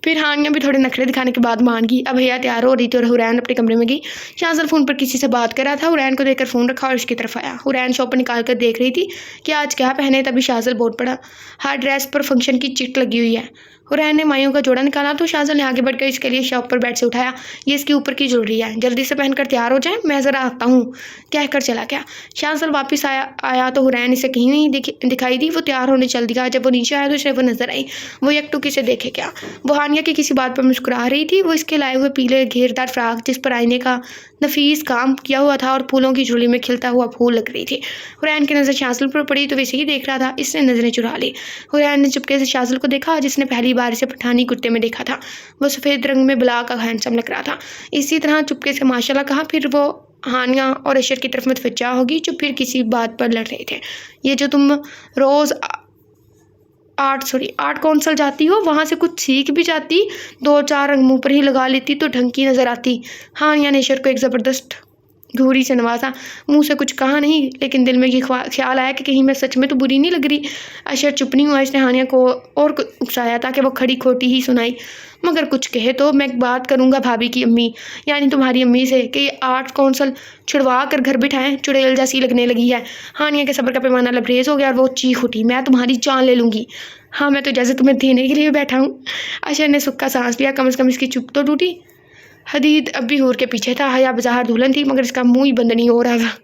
फिर हानिया भी थोड़े नखरे दिखाने के बाद मान गई। अब हया तैयार हो रही थी और हुरैन अपने कमरे में गई। शाहजहां फ़ोन पर किसी से बात कर रहा था। हुरैन को देखकर फ़ोन रखा और उसकी तरफ आया। हुरैन शॉप पर निकाल कर देख रही थी कि आज क्या पहने, तभी शाहजहां बोल पड़ा। हर ड्रेस पर फंक्शन की चिट लगी हुई है। हुरैन ने मायूं का जोड़ा निकाला तो शाहज़ाद ने आगे बढ़कर इसके लिए शॉप पर बेड से उठाया। ये इसके ऊपर की ज्वेलरी है, जल्दी से पहनकर तैयार हो जाए, मैं ज़रा आता हूँ, कहकर चला गया। शाहज़ाद वापस आया तो हुरैन इसे कहीं नहीं दिखाई दी। वो तैयार होने चल दिया। जब वो नीचे आया तो उसे वो नजर आई। वो यकटुकी से देखे क्या, वो हानिया की किसी बात पर मुस्कुरा रही थी। वो इसके लाए हुए पीले घेरदार फ्राक जिस पर आईने का नफीस काम किया हुआ था और फूलों की झोली में खिलता हुआ फूल लग रही थी। हुरैन की नज़र शाहज़ाद पर पड़ी तो वैसे ही देख रहा था। इसने नज़रें चुरा ली। हुरैन ने चुपके से शाहज़ाद को देखा, जिसने पहली बार इसे पठानी कुर्ते में देखा था। वो सफ़ेद रंग में बला का हैंडसम लग रहा था। इसी तरह चुपके से माशाल्लाह कहा। फिर वो हानिया और अशर की तरफ मुतवज्जा होगी जो फिर किसी बात पर लड़ रहे थे। ये जो तुम रोज़ आर्ट काउंसिल जाती हो, वहाँ से कुछ सीख भी जाती, 2-4 रंग मुँह पर ही लगा लेती तो ढंग की नज़र आती। हानिया ने अशर को एक ज़बरदस्त घूरी से नवाजा। मुंह से कुछ कहा नहीं, लेकिन दिल में ये ख्याल आया कि कहीं मैं सच में तो बुरी नहीं लग रही। अशर चुप नहीं हुआ। इसने हानिया को और उकसाया ताकि वो खड़ी खोटी ही सुनाई। मगर कुछ कहे तो मैं बात करूंगा भाभी की अम्मी, यानी तुम्हारी अम्मी से, कि ये आर्ट काउंसिल छुड़वा कर घर बिठाएं। चुड़ैल जैसी लगने लगी है। हानिया के सब्र का पैमाना लबरेज हो गया और वो चीख उठी, मैं तुम्हारी जान ले लूँगी। हाँ, मैं तो जैसे तुम्हें देने के लिए बैठा हूँ। अशर ने सुक्का सांस लिया। कम से कम इसकी चुप तो टूटी। हदीद अब भी हूर के पीछे था। हया बज़ाहर दुल्हन थी, मगर इसका मुंह ही बंद नहीं हो रहा था।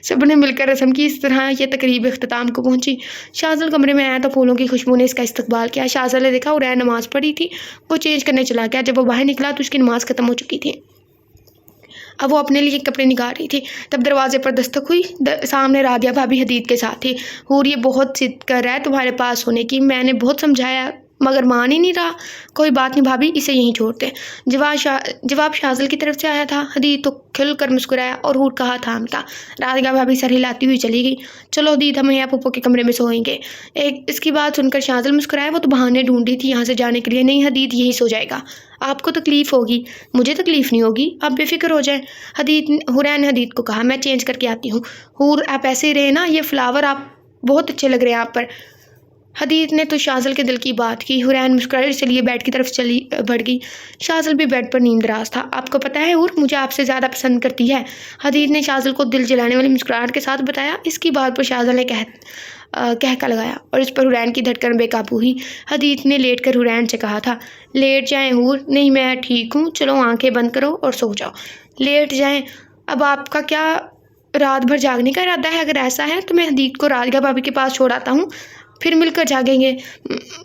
सबने मिलकर रस्म की। इस तरह ये तकरीब अख्ताम को पहुंची। शाहज़ाद कमरे में आया तो फूलों की खुशबू ने इसका इस्तकबाल किया। शाहज़ाद ने देखा हुरैन नमाज पढ़ी थी। वो चेंज करने चला गया। जब वो बाहर निकला तो उसकी नमाज खत्म हो चुकी थी। अब वो अपने लिए कपड़े निकाल रही थी। तब दरवाजे पर दस्तक हुई। सामने राबिया भाभी हदीद के साथ थी। हूर ये बहुत जिद कर रहा है तुम्हारे पास होने की, मैंने बहुत समझाया मगर मान ही नहीं रहा। कोई बात नहीं भाभी, इसे यहीं छोड़ते। जवाब शाहज़ाद की तरफ से आया था। हदीद तो खिल कर मुस्कुराया और हूर कहा थामता। राधिका भाभी सर हिलाती हुई चली गई। चलो हदीद, हम यहाँ पप्पो के कमरे में सोएंगे। इसकी बात सुनकर शाहज़ाद मुस्कुराया। वो तो बहाने ढूंढ रही थी यहाँ से जाने के लिए। नहीं हदीद, यही सो जाएगा। आपको तकलीफ़ होगी, मुझे तकलीफ़ नहीं होगी, आप बेफिक्र हो जाएं। हुरैन ने हदीद को कहा, मैं चेंज करके आती हूँ। हूर, आप ऐसे ही रहे ना, ये फ्लावर आप बहुत अच्छे लग रहे हैं आप पर। हदीद ने तो शाहज़ाद के दिल की बात की। हुरैन मुस्कुराए चलिए बेड की तरफ चली बढ़ गई। शाहज़ाद भी बेड पर नींदराज था। आपको पता है हूर मुझे आपसे ज़्यादा पसंद करती है, हदीद ने शाहज़ाद को दिल जलाने वाली मुस्कुराहट के साथ बताया। इसकी बात पर शाहज़ाद ने कहका लगाया और इस पर हुरैन की धड़कन बेकाबू हुई। हदीद ने लेट कर हुरैन से कहा था, लेट जाएं हूर। नहीं, मैं ठीक हूँ, चलो आंखें बंद करो और सो जाओ। लेट जाएं। अब आपका क्या रात भर जागने का इरादा है? अगर ऐसा है तो मैं हदीद को राधिका भाभी के पास छोड़ आता हूँ, फिर मिलकर जागेंगे।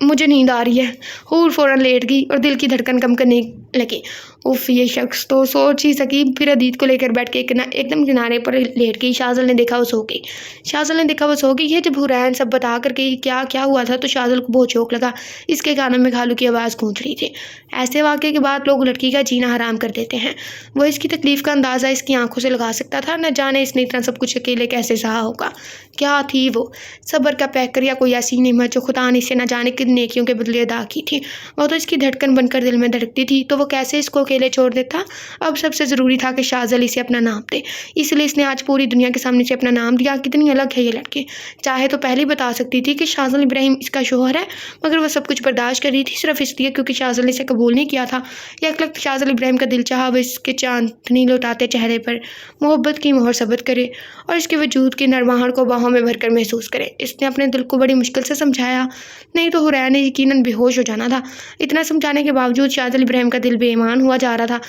मुझे नींद आ रही है। हूर फ़ौरन लेट गई और दिल की धड़कन कम करने लगी। उफ, ये शख्स तो सोच ही सकी। फिर हदीद को लेकर बैठ के एकदम किनारे पर लेट गई। शाहज़ाद ने देखा वो सो गई है। जब हुरैन सब बता कर गई क्या क्या हुआ था तो शाहज़ाद को बहुत शौक लगा। इसके कानों में खालू की आवाज़ गूंज रही थी। ऐसे वाक़े के बाद लोग लड़की का जीना हराम कर देते हैं। वो इसकी तकलीफ़ का अंदाज़ा इसकी आंखों से लगा सकता था। न जाने इसने इतना सब कुछ अकेले कैसे सहा होगा। क्या थी वो? सब्र का पैकर या कोई ऐसी नेमत जो खुदा ने इसे न जाने किन नेकियों के बदले अदा की थी। वो तो इसकी धड़कन बनकर दिल में धड़कती थी, तो वो कैसे इसको अकेले छोड़ देता। अब सबसे ज़रूरी था कि शाहज़ाद इसे अपना नाम दे, इसलिए इसने आज पूरी दुनिया के सामने से अपना नाम दिया। कितनी अलग है ये लड़की। चाहे तो पहले बता सकती थी कि शाहज़ाद इब्राहिम इसका शोहर है, मगर वह सब कुछ बर्दाश्त कर रही थी सिर्फ इसलिए क्योंकि शाहज़ाद ने इसे कबूल नहीं किया था। एक लग शाहज़ाद इब्राहिम का दिल चाहा वो इसके चांदनी लौटाते चेहरे पर मोहब्बत की मोहर सबत करे और इसके वजूद की नरमाहट को बाहों में भरकर महसूस करे। इसने अपने दिल को बड़ी मुश्किल से समझाया, नहीं तो हुरैन ने यकीनन बेहोश हो जाना था। इतना समझाने के बावजूद शाहज़ाद इब्राहिम का दिल बेईमान हुआ जा रहा था।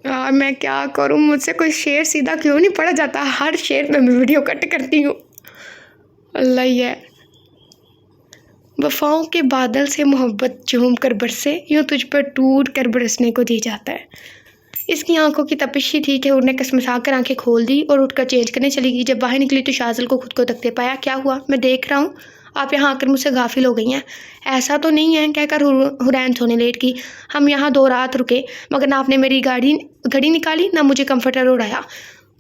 यार मैं क्या करूं, मुझसे कोई शेर सीधा क्यों नहीं पढ़ा जाता। हर शेर पे मैं वीडियो कट करती हूँ। अल्लाह ही है। वफ़ाओं के बादल से मोहब्बत झूम कर बरसे, यूँ तुझ पर टूट कर बरसने को दी जाता है। इसकी आंखों की तपिश ही थी कि उसने कसमसा कर आंखें खोल दी और उठकर चेंज करने चली गई। जब बाहर निकली तो शाहज़ाद को खुद को तकते पाया। क्या हुआ? मैं देख रहा हूँ आप यहाँ आकर मुझसे गाफिल हो गई हैं। ऐसा तो नहीं है, कहकर हुरैन सोने लेट गई। हम यहाँ 2 रात रुके, मगर ना आपने मेरी घड़ी निकाली, ना मुझे कंफर्टर उड़ाया।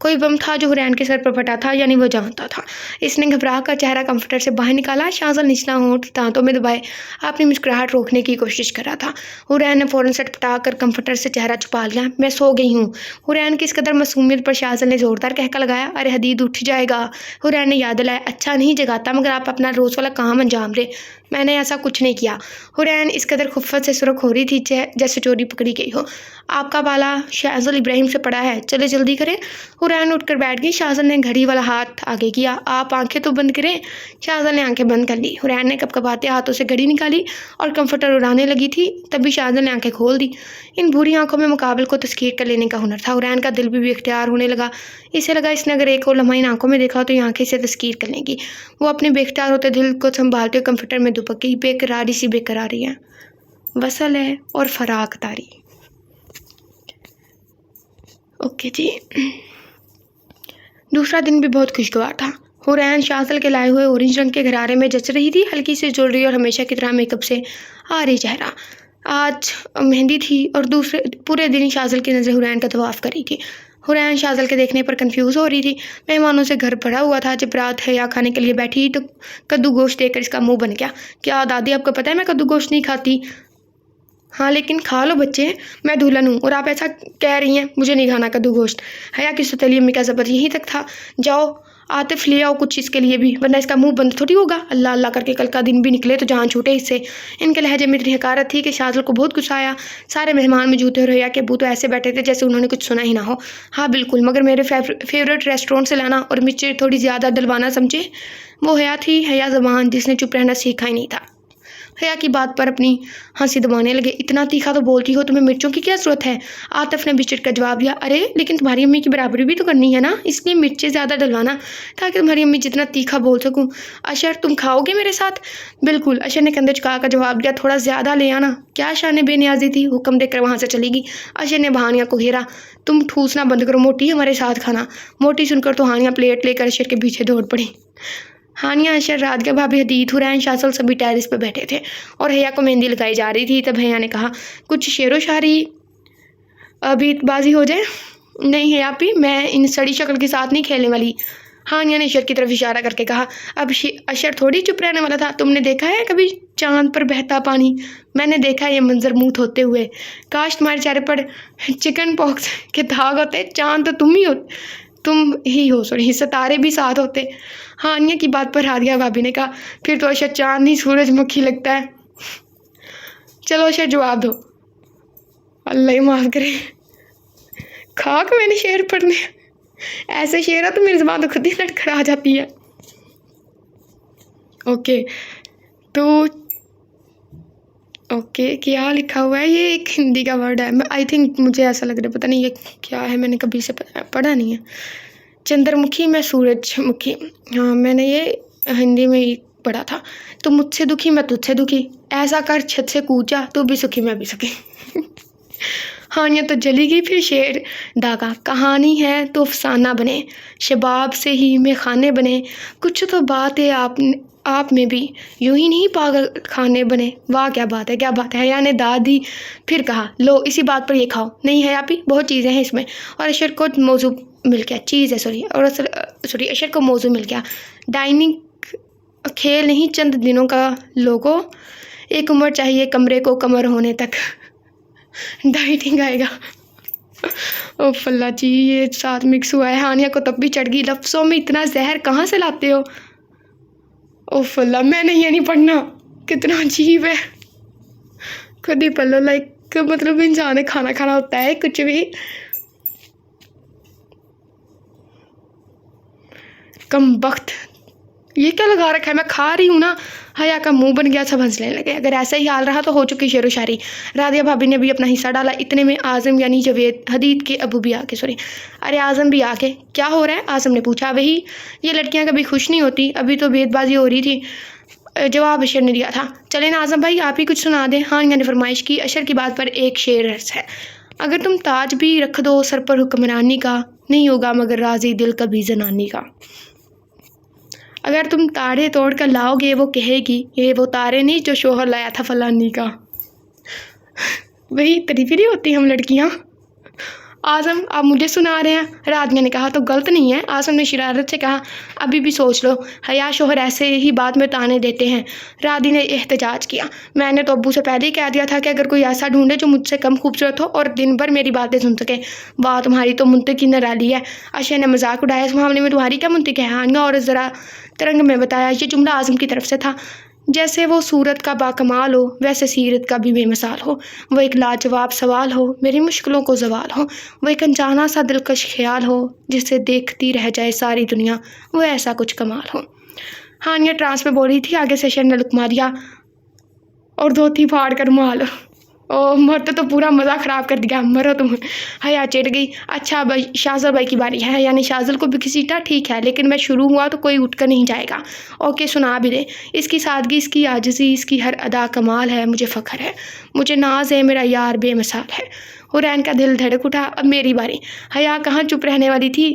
कोई बम था जो हुरैन के सर पर फटा था, यानी वो जानता था। इसने घबरा कर चेहरा कंफर्टर से बाहर निकाला। शाहज़ाद निचला होंठ दांतों में दबाए अपनी मुस्कुराहट रोकने की कोशिश कर रहा था। हुरैन ने फ़ौरन सटपटा कर कंफर्टर से चेहरा छुपा लिया। मैं सो गई हूँ। हुरैन की इस कदर मासूमियत पर शाहज़ाद ने ज़ोरदार कहका लगाया। अरे हदीद, उठ जाएगा। हुरैन ने याद दिलाया। अच्छा नहीं जगाता, मगर आप अपना रोज़ वाला काम अंजाम दे। मैंने ऐसा कुछ नहीं किया। हुरैन इस कदर खुफ़्फ़त से सुर्ख हो रही थी जैसे चोरी पकड़ी गई हो। आपका बाला शाहज़ल इब्राहिम से पड़ा है, चले जल्दी करें। हुरैन उठकर बैठ गई। शाहज़ल ने घड़ी वाला हाथ आगे किया। आप आंखें तो बंद करें। शाहज़ल ने आंखें बंद कर ली। हुरैन ने कपकपाते हाथों से घड़ी निकाली और कंफर्टर उड़ाने लगी थी, तभी शाहज़ल ने आंखें खोल दी। इन भूरी आंखों में मुकाबले को तस्खीर कर लेने का हुनर था। हुरैन का दिल भी बेख्तियार होने लगा। इसे लगा इसने अगर एक और लम्हा इन आंखों में देखा तो ये आंखें इसे तस्खीर कर लेंगी। वो अपने बेख्तियार होते दिल को संभालते हुए कंफर्टर में दुबक गई। बेकरारी सी बेकरारी है, वसल है और फराक तारी। ओके जी। दूसरा दिन भी बहुत खुशगवार था। हुरैन शाहज़ल के लाए हुए ऑरेंज रंग के घरारे में जच रही थी, हल्की सी ज्वेलरी और हमेशा की तरह मेकअप से आ रही चेहरा। आज मेहंदी थी और दूसरे पूरे दिन शाहज़ल की नज़र हुरैन का तवाफ़ कर रही थी। हुरैन शाहज़ल के देखने पर कंफ्यूज हो रही थी। मेहमानों से घर भरा हुआ था। जब रात हया खाने के लिए बैठी तो कद्दू गोश्त देखकर इसका मुंह बन गया। क्या दादी, आपको पता है मैं कद्दू गोश्त नहीं खाती? हाँ लेकिन खा लो बच्चे, मैं दुल्हन हूँ और आप ऐसा कह रही हैं। मुझे नहीं खाना कद्दू गोश्त। हया की सौतेली अम्मी का ज़बर यहीं तक था। जाओ आतिफ ले आओ कुछ इसके लिए भी, वरना इसका मुंह बंद थोड़ी होगा। अल्लाह अल्लाह करके कल का दिन भी निकले तो जान छूटे इससे। इनके लहजे में इतनी हकारत थी कि शाहज़ल को बहुत गुस्सा आया। सारे मेहमान मौजूद थे और हया के अब्बू तो ऐसे बैठे थे जैसे उन्होंने कुछ सुना ही ना हो। हाँ बिल्कुल, मगर मेरे फेवरेट रेस्टोरेंट से लाना और मिर्चें थोड़ी ज़्यादा डलवाना, समझे? वो हया थी, हया ज़बान जिसने चुप रहना सीखा ही नहीं था। हया की बात पर अपनी हंसी दबाने लगे। इतना तीखा तो बोलती हो, तुम्हें मिर्चों की क्या ज़रूरत है? आतिफ ने बिचट का जवाब दिया। अरे लेकिन तुम्हारी अम्मी की बराबरी भी तो करनी है ना, इसलिए मिर्चें ज़्यादा डलवाना ताकि तुम्हारी अम्मी जितना तीखा बोल सकूं। अशर, तुम खाओगे मेरे साथ? बिल्कुल, अशर ने कंधे झुका कर जवाब दिया। थोड़ा ज़्यादा ले आना। क्या शान बेनियाजी थी, हुक्म देकर वहाँ से चली गई। अशर ने हानिया को घेरा। तुम ठूसना बंद करो मोटी, हमारे साथ खाना। मोटी सुनकर तो हानिया प्लेट लेकर अशर के पीछे दौड़ पड़ी। हानिया, अशर, राधिका भाभी, हदीद, हुरैन, शाहज़ल सभी टेरिस पर बैठे थे और हया को मेहंदी लगाई जा रही थी। तब हया ने कहा, कुछ शेरो शायरी अबीतबाजी हो जाए। नहीं हया पी, मैं इन सड़ी शक्ल के साथ नहीं खेलने वाली। हानिया ने अशर की तरफ इशारा करके कहा। अब अशर थोड़ी चुप रहने वाला था। तुमने देखा है कभी चांद पर बहता पानी? मैंने देखा है ये मंजर मुँह धोते हुए। काश तुम्हारे चेहरे पर चिकन पॉक्स के दाग होते। चांद तो तुम ही हो, सॉरी, सितारे भी साथ होते। हानिया की बात पर हादिया भाभी ने कहा, फिर तो अशर चांद नहीं सूरजमुखी लगता है। चलो अशर जवाब दो। अल्लाह ही माफ़ करे, खाक मैंने शेर पढ़ने। ऐसे शेर है तो मेरी ज़बान तो खुद ही लटखड़ा आ जाती है। ओके, क्या लिखा हुआ है? ये एक हिंदी का वर्ड है। आई थिंक, मुझे ऐसा लग रहा है, पता नहीं ये क्या है, मैंने कभी से पढ़ा नहीं है। चंद्रमुखी, मैं सूरजमुखी। हाँ, मैंने ये हिंदी में ही पढ़ा था। तुम मुझसे दुखी, मैं तुझसे दुखी। ऐसा कर छत से कूचा, तू भी सुखी मैं भी सुखी। हानिया तो जली गई। फिर शेर दागा। कहानी है तो अफसाना बने, शबाब से ही में खाने बने। कुछ तो बात है आप में भी, यूं ही नहीं पागल खाने बने। वाह क्या बात है, क्या बात है। हया ने दाद दी। फिर कहा, लो इसी बात पर ये खाओ। नहीं हया पी, बहुत चीज़ें हैं इसमें। और अशर को मौजू मिल गया। चीज़ है, अशर को मौजू मिल गया। डाइनिंग खेल नहीं, चंद दिनों का लोगो। एक उम्र चाहिए कमरे को कमर होने तक। डाइटिंग आएगा। ओ फल्ला जी, ये साथ मिक्स हुआ है। हानिया को तब भी चढ़ गई। लफ्ज़ों में इतना जहर कहाँ से लाते हो? ओ फल्ला, मैंने ये नहीं पढ़ना। कितना अजीब है, खुद ही पढ़ लो। लाइक मतलब इंसान ने खाना खाना होता है कुछ भी। कम वक्त, ये क्या लगा रखा है? मैं खा रही हूँ ना। हया का मुंह बन गया, सब हंसने लगे। अगर ऐसा ही हाल रहा तो हो चुकी शेरो शायरी। राधिया भाभी ने भी अपना हिस्सा डाला। इतने में आज़म यानी जवेद, हदीद के अबू भी आके, अरे आज़म भी आके। क्या हो रहा है? आज़म ने पूछा। वही, ये लड़कियां कभी खुश नहीं होती, अभी तो भेदबाजी हो रही थी। जवाब अशर ने दिया था। चले ना आज़म भाई, आप ही कुछ सुना दें। हानिया ने फरमाइश की। अशर की बात पर एक शेर है। अगर तुम ताज भी रख दो सर पर हुक्मरानी का, नहीं होगा मगर राजी दिल कभी जनानी का। अगर तुम तारे तोड़ कर लाओगे, वो कहेगी ये वो तारे नहीं जो शोहर लाया था फलानी का। वही तरीफी नहीं होती हम लड़कियां। आज़म, आप मुझे सुना रहे हैं? राधिया ने कहा। तो गलत नहीं है। आज़म ने शरारत से कहा। अभी भी सोच लो, हया शोहर ऐसे ही बात में ताने देते हैं। राधी ने एहतजाज किया। मैंने तो अब्बू से पहले ही कह दिया था कि अगर कोई ऐसा ढूंढे जो मुझसे कम खूबसूरत हो और दिन भर मेरी बातें सुन सके। वाह, तुम्हारी तो मुंतक की निराली है। अशर ने मजाक उड़ाया। इस मामले में तुम्हारी क्या मुंतक है? हानिया और ज़रा तरंग में बताया। ये जुमला आज़म की तरफ से था। जैसे वो सूरत का बाकमाल हो, वैसे सीरत का भी बेमिसाल हो। वो एक लाजवाब सवाल हो, मेरी मुश्किलों को ज़वाल हो। वो एक अनजाना सा दिलकश ख्याल हो, जिसे देखती रह जाए सारी दुनिया। वो ऐसा कुछ कमाल हो। हानिया ट्रांस में बोल रही थी, आगे से शर ने लुक मारिया और धोती फाड़ कर माल। ओ मरते तो पूरा मज़ा ख़राब कर दिया, मरो तुम। हया चिढ़ गई। अच्छा भाई, शाज़ल भाई की बारी है, यानी शाज़ल को भी घसीटा, ठीक है, लेकिन मैं शुरू हुआ तो कोई उठकर नहीं जाएगा। ओके, सुना भी दे। इसकी सादगी, इसकी आजिज़ी, इसकी हर अदा कमाल है। मुझे फ़ख्र है, मुझे नाज है, मेरा यार बेमिसाल है। हुरैन का दिल धड़क उठा। अब मेरी बारी। हया कहाँ चुप रहने वाली थी।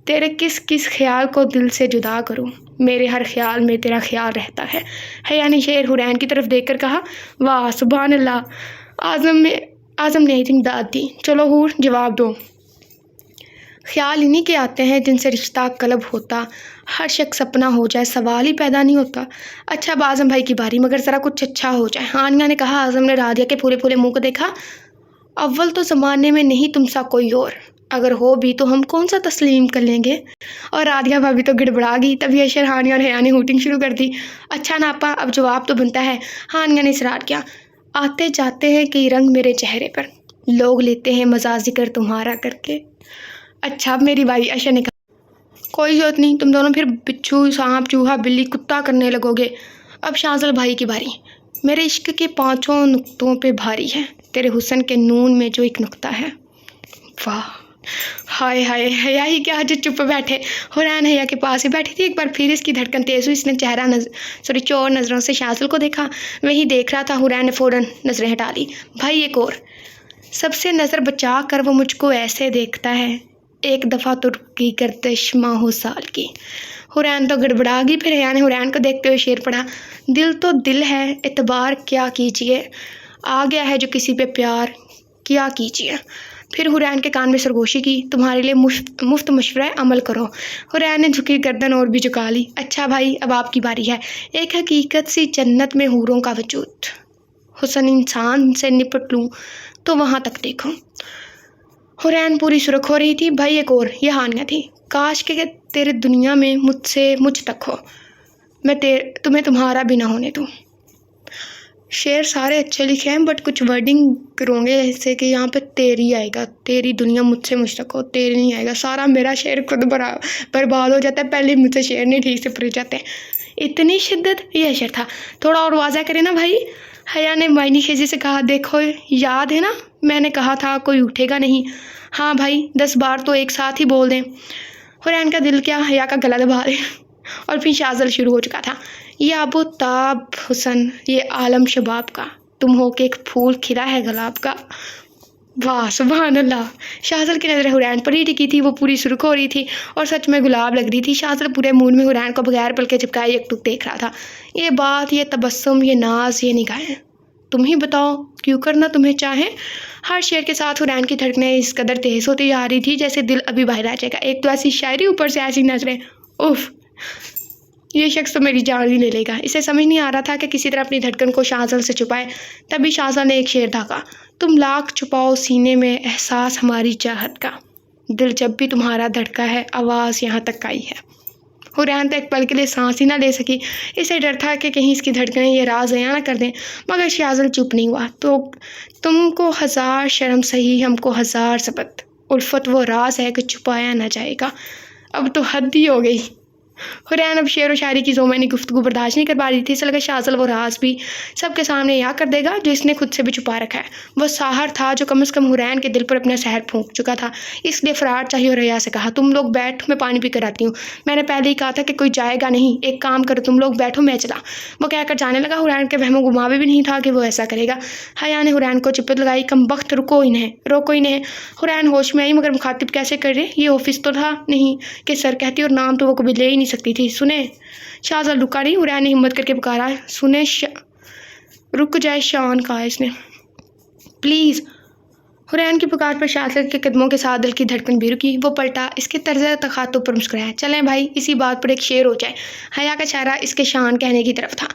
तेरे किस किस ख्याल को दिल से जुदा करूं, मेरे हर ख्याल में तेरा ख्याल रहता है। हया ने शेर हुरैन की तरफ देखकर कहा, वाह सुभान अल्लाह। आज़म ने दाद दी। चलो हूर, जवाब दो। ख्याल इन्हीं के आते हैं जिनसे रिश्ता कलब होता, हर शख्स अपना हो जाए, सवाल ही पैदा नहीं होता। अच्छा अब आज़म भाई की बारी, मगर ज़रा कुछ अच्छा हो जाए। हानिया ने कहा। आज़म ने राधिया के फूले फूले मुंह को देखा। अव्वल तो ज़माने में नहीं तुम सा कोई और, अगर हो भी तो हम कौन सा तस्लीम कर लेंगे। और राधिया भाभी तो गिड़बड़ा गई। तभी अशर, हानिया और हया ने हूटिंग शुरू कर दी। अच्छा नापा, अब जवाब तो बनता है। हानिया ने इसरार किया। आते जाते हैं कई रंग मेरे चेहरे पर, लोग लेते हैं मज़ा ज़िक्र तुम्हारा करके। अच्छा अब मेरी बारी। अशर ने कहा, कोई ज़रूरत नहीं, तुम दोनों फिर बिच्छू सांप चूहा बिल्ली कुत्ता करने लगोगे। अब शाज़ल भाई की बारी। मेरे इश्क के 5 नुक्तों पे भारी है, तेरे हुस्न के नून में जो एक नुक्ता है। वाह, हाय हाय। हया ही क्या जो चुप बैठे। हुरैन हया के पास ही बैठी थी। एक बार फिर इसकी धड़कन तेज़ हुई। इसने चोर नज़रों से शाज़ल को देखा। वही देख रहा था। हुरैन ने फ़ौरन नज़रें हटा ली। भाई एक और। सबसे नज़र बचा कर वो मुझको ऐसे देखता है, एक दफ़ा तो रुकी गर्दिश माहो साल की। हुरैन तो गड़बड़ा गई। फिर हया ने हुरैन को देखते हुए शेर पढ़ा। दिल तो दिल है, एतबार क्या कीजिए, आ गया है जो किसी पे प्यार, क्या कीजिए। फिर हुरैन के कान में सरगोशी की। तुम्हारे लिए मुफ्त मशवरा अमल करो। हुरैन ने झुकी गर्दन और भी झुका ली। अच्छा भाई, अब आपकी बारी है। एक हकीकत सी जन्नत में हूरों का वजूद, हुस्न इंसान से निपट लूँ तो वहाँ तक देखो। हुरैन पूरी सुरख हो रही थी। भाई एक और। यह हानिया थी। काश के तेरे दुनिया में मुझसे मुझ तक हो, मैं तुम्हें तुम्हारा भी ना होने दूँ। शेर सारे अच्छे लिखे हैं, बट कुछ वर्डिंग करोगे ऐसे कि यहाँ पे तेरी आएगा, तेरी दुनिया मुझसे मुझ तक हो, तेरी नहीं आएगा। सारा मेरा शेर खुद बर्बाद हो जाता है, पहले मुझसे शेर नहीं ठीक से पढ़ जाते हैं। इतनी शिद्दत, ये शेर था। थोड़ा और वाज़ा करें ना भाई। हया ने मायनी खेजी से कहा, देखो याद है ना मैंने कहा था कोई उठेगा नहीं। हाँ भाई, 10 बार तो एक साथ ही बोल दें। हुरैन का दिल क्या हया का गला दबा दे। और फिर शाज़ल शुरू हो चुका था। ये आबो ताब हुसन, ये आलम शबाब का, तुम हो के एक फूल खिला है गुलाब का। वाह सुभान अल्लाह। शाज़ल की नज़र हुरैन पर ही टिकी थी। वो पूरी सुर्ख हो रही थी और सच में गुलाब लग रही थी। शाज़ल पूरे मूड में हुरैन को बगैर पलके झपकाए एकटुक देख रहा था। ये बात, ये तबस्सुम, ये नाज, ये निगाहें, तुम ही बताओ क्यों करना तुम्हें चाहे। हर शेर के साथ हुरैन की धड़कनें इस कदर तेज़ होती जा रही थी जैसे दिल अभी बाहर आ जाएगा। एक तो ऐसी शायरी, ऊपर से ऐसी नजरें। उफ, ये शख्स तो मेरी जान ही ले लेगा। इसे समझ नहीं आ रहा था कि किसी तरह अपनी धड़कन को शाज़ल से छुपाए। तभी शाज़ल ने एक शेर दागा। तुम लाख छुपाओ सीने में एहसास हमारी चाहत का, दिल जब भी तुम्हारा धड़का है, आवाज़ यहाँ तक आई है। हुरैन तो एक पल के लिए सांस ही ना ले सकी। इसे डर था कि कहीं इसकी धड़कनें ये राज बयां ना कर दें। मगर शाज़ल चुप नहीं हुआ। तो तुमको 1000 शर्म सही, हमको 1000 सबत, उल्फत वो राज है कि छुपाया ना जाएगा। अब तो हद ही हो गई। हुरैन अब शेर व शायरी की ज़ोमैनी गुफ्तगू बर्दाश्त नहीं कर पा रही थी। इसे लगा शाज़ल वो राज भी सबके सामने या कर देगा जो इसने खुद से भी छुपा रखा है। वो साहर था जो कम से कम हुरैन के दिल पर अपना सहर फूंक चुका था। इसलिए फ़रार चाहिए और हया से कहा, तुम लोग बैठ, मैं पानी पी कर आती हूँ। मैंने पहले ही कहा था कि कोई जाएगा नहीं। एक काम करो, तुम लोग बैठो, मैं चला। वो कहकर जाने लगा। हुरैन के वहमो गुमावे भी नहीं था कि वो ऐसा करेगा। हया ने हुरैन को चिपट लगाई। कमबख्त, रोको इन्हें। हुरैन होश में आई, मगर मुखातिब कैसे कर रहे। ये ऑफिस तो था नहीं कि सर कहती, और नाम तो वो कभी ले ही नहीं सकती थी। सुने। शाज़ल रुका नहीं। हुरैन ने हिम्मत करके पुकारा, सुने। रुक जाए शान, कहा इसने, प्लीज़। हुरैन की पुकार पर शाज़ल के कदमों के साथ दिल की धड़कन भी रुकी। वो पलटा। इसके तर्ज तखातुब पर मुस्कुराया। चलें भाई, इसी बात पर एक शेर हो जाए। हया का इशारा इसके शान कहने की तरफ था।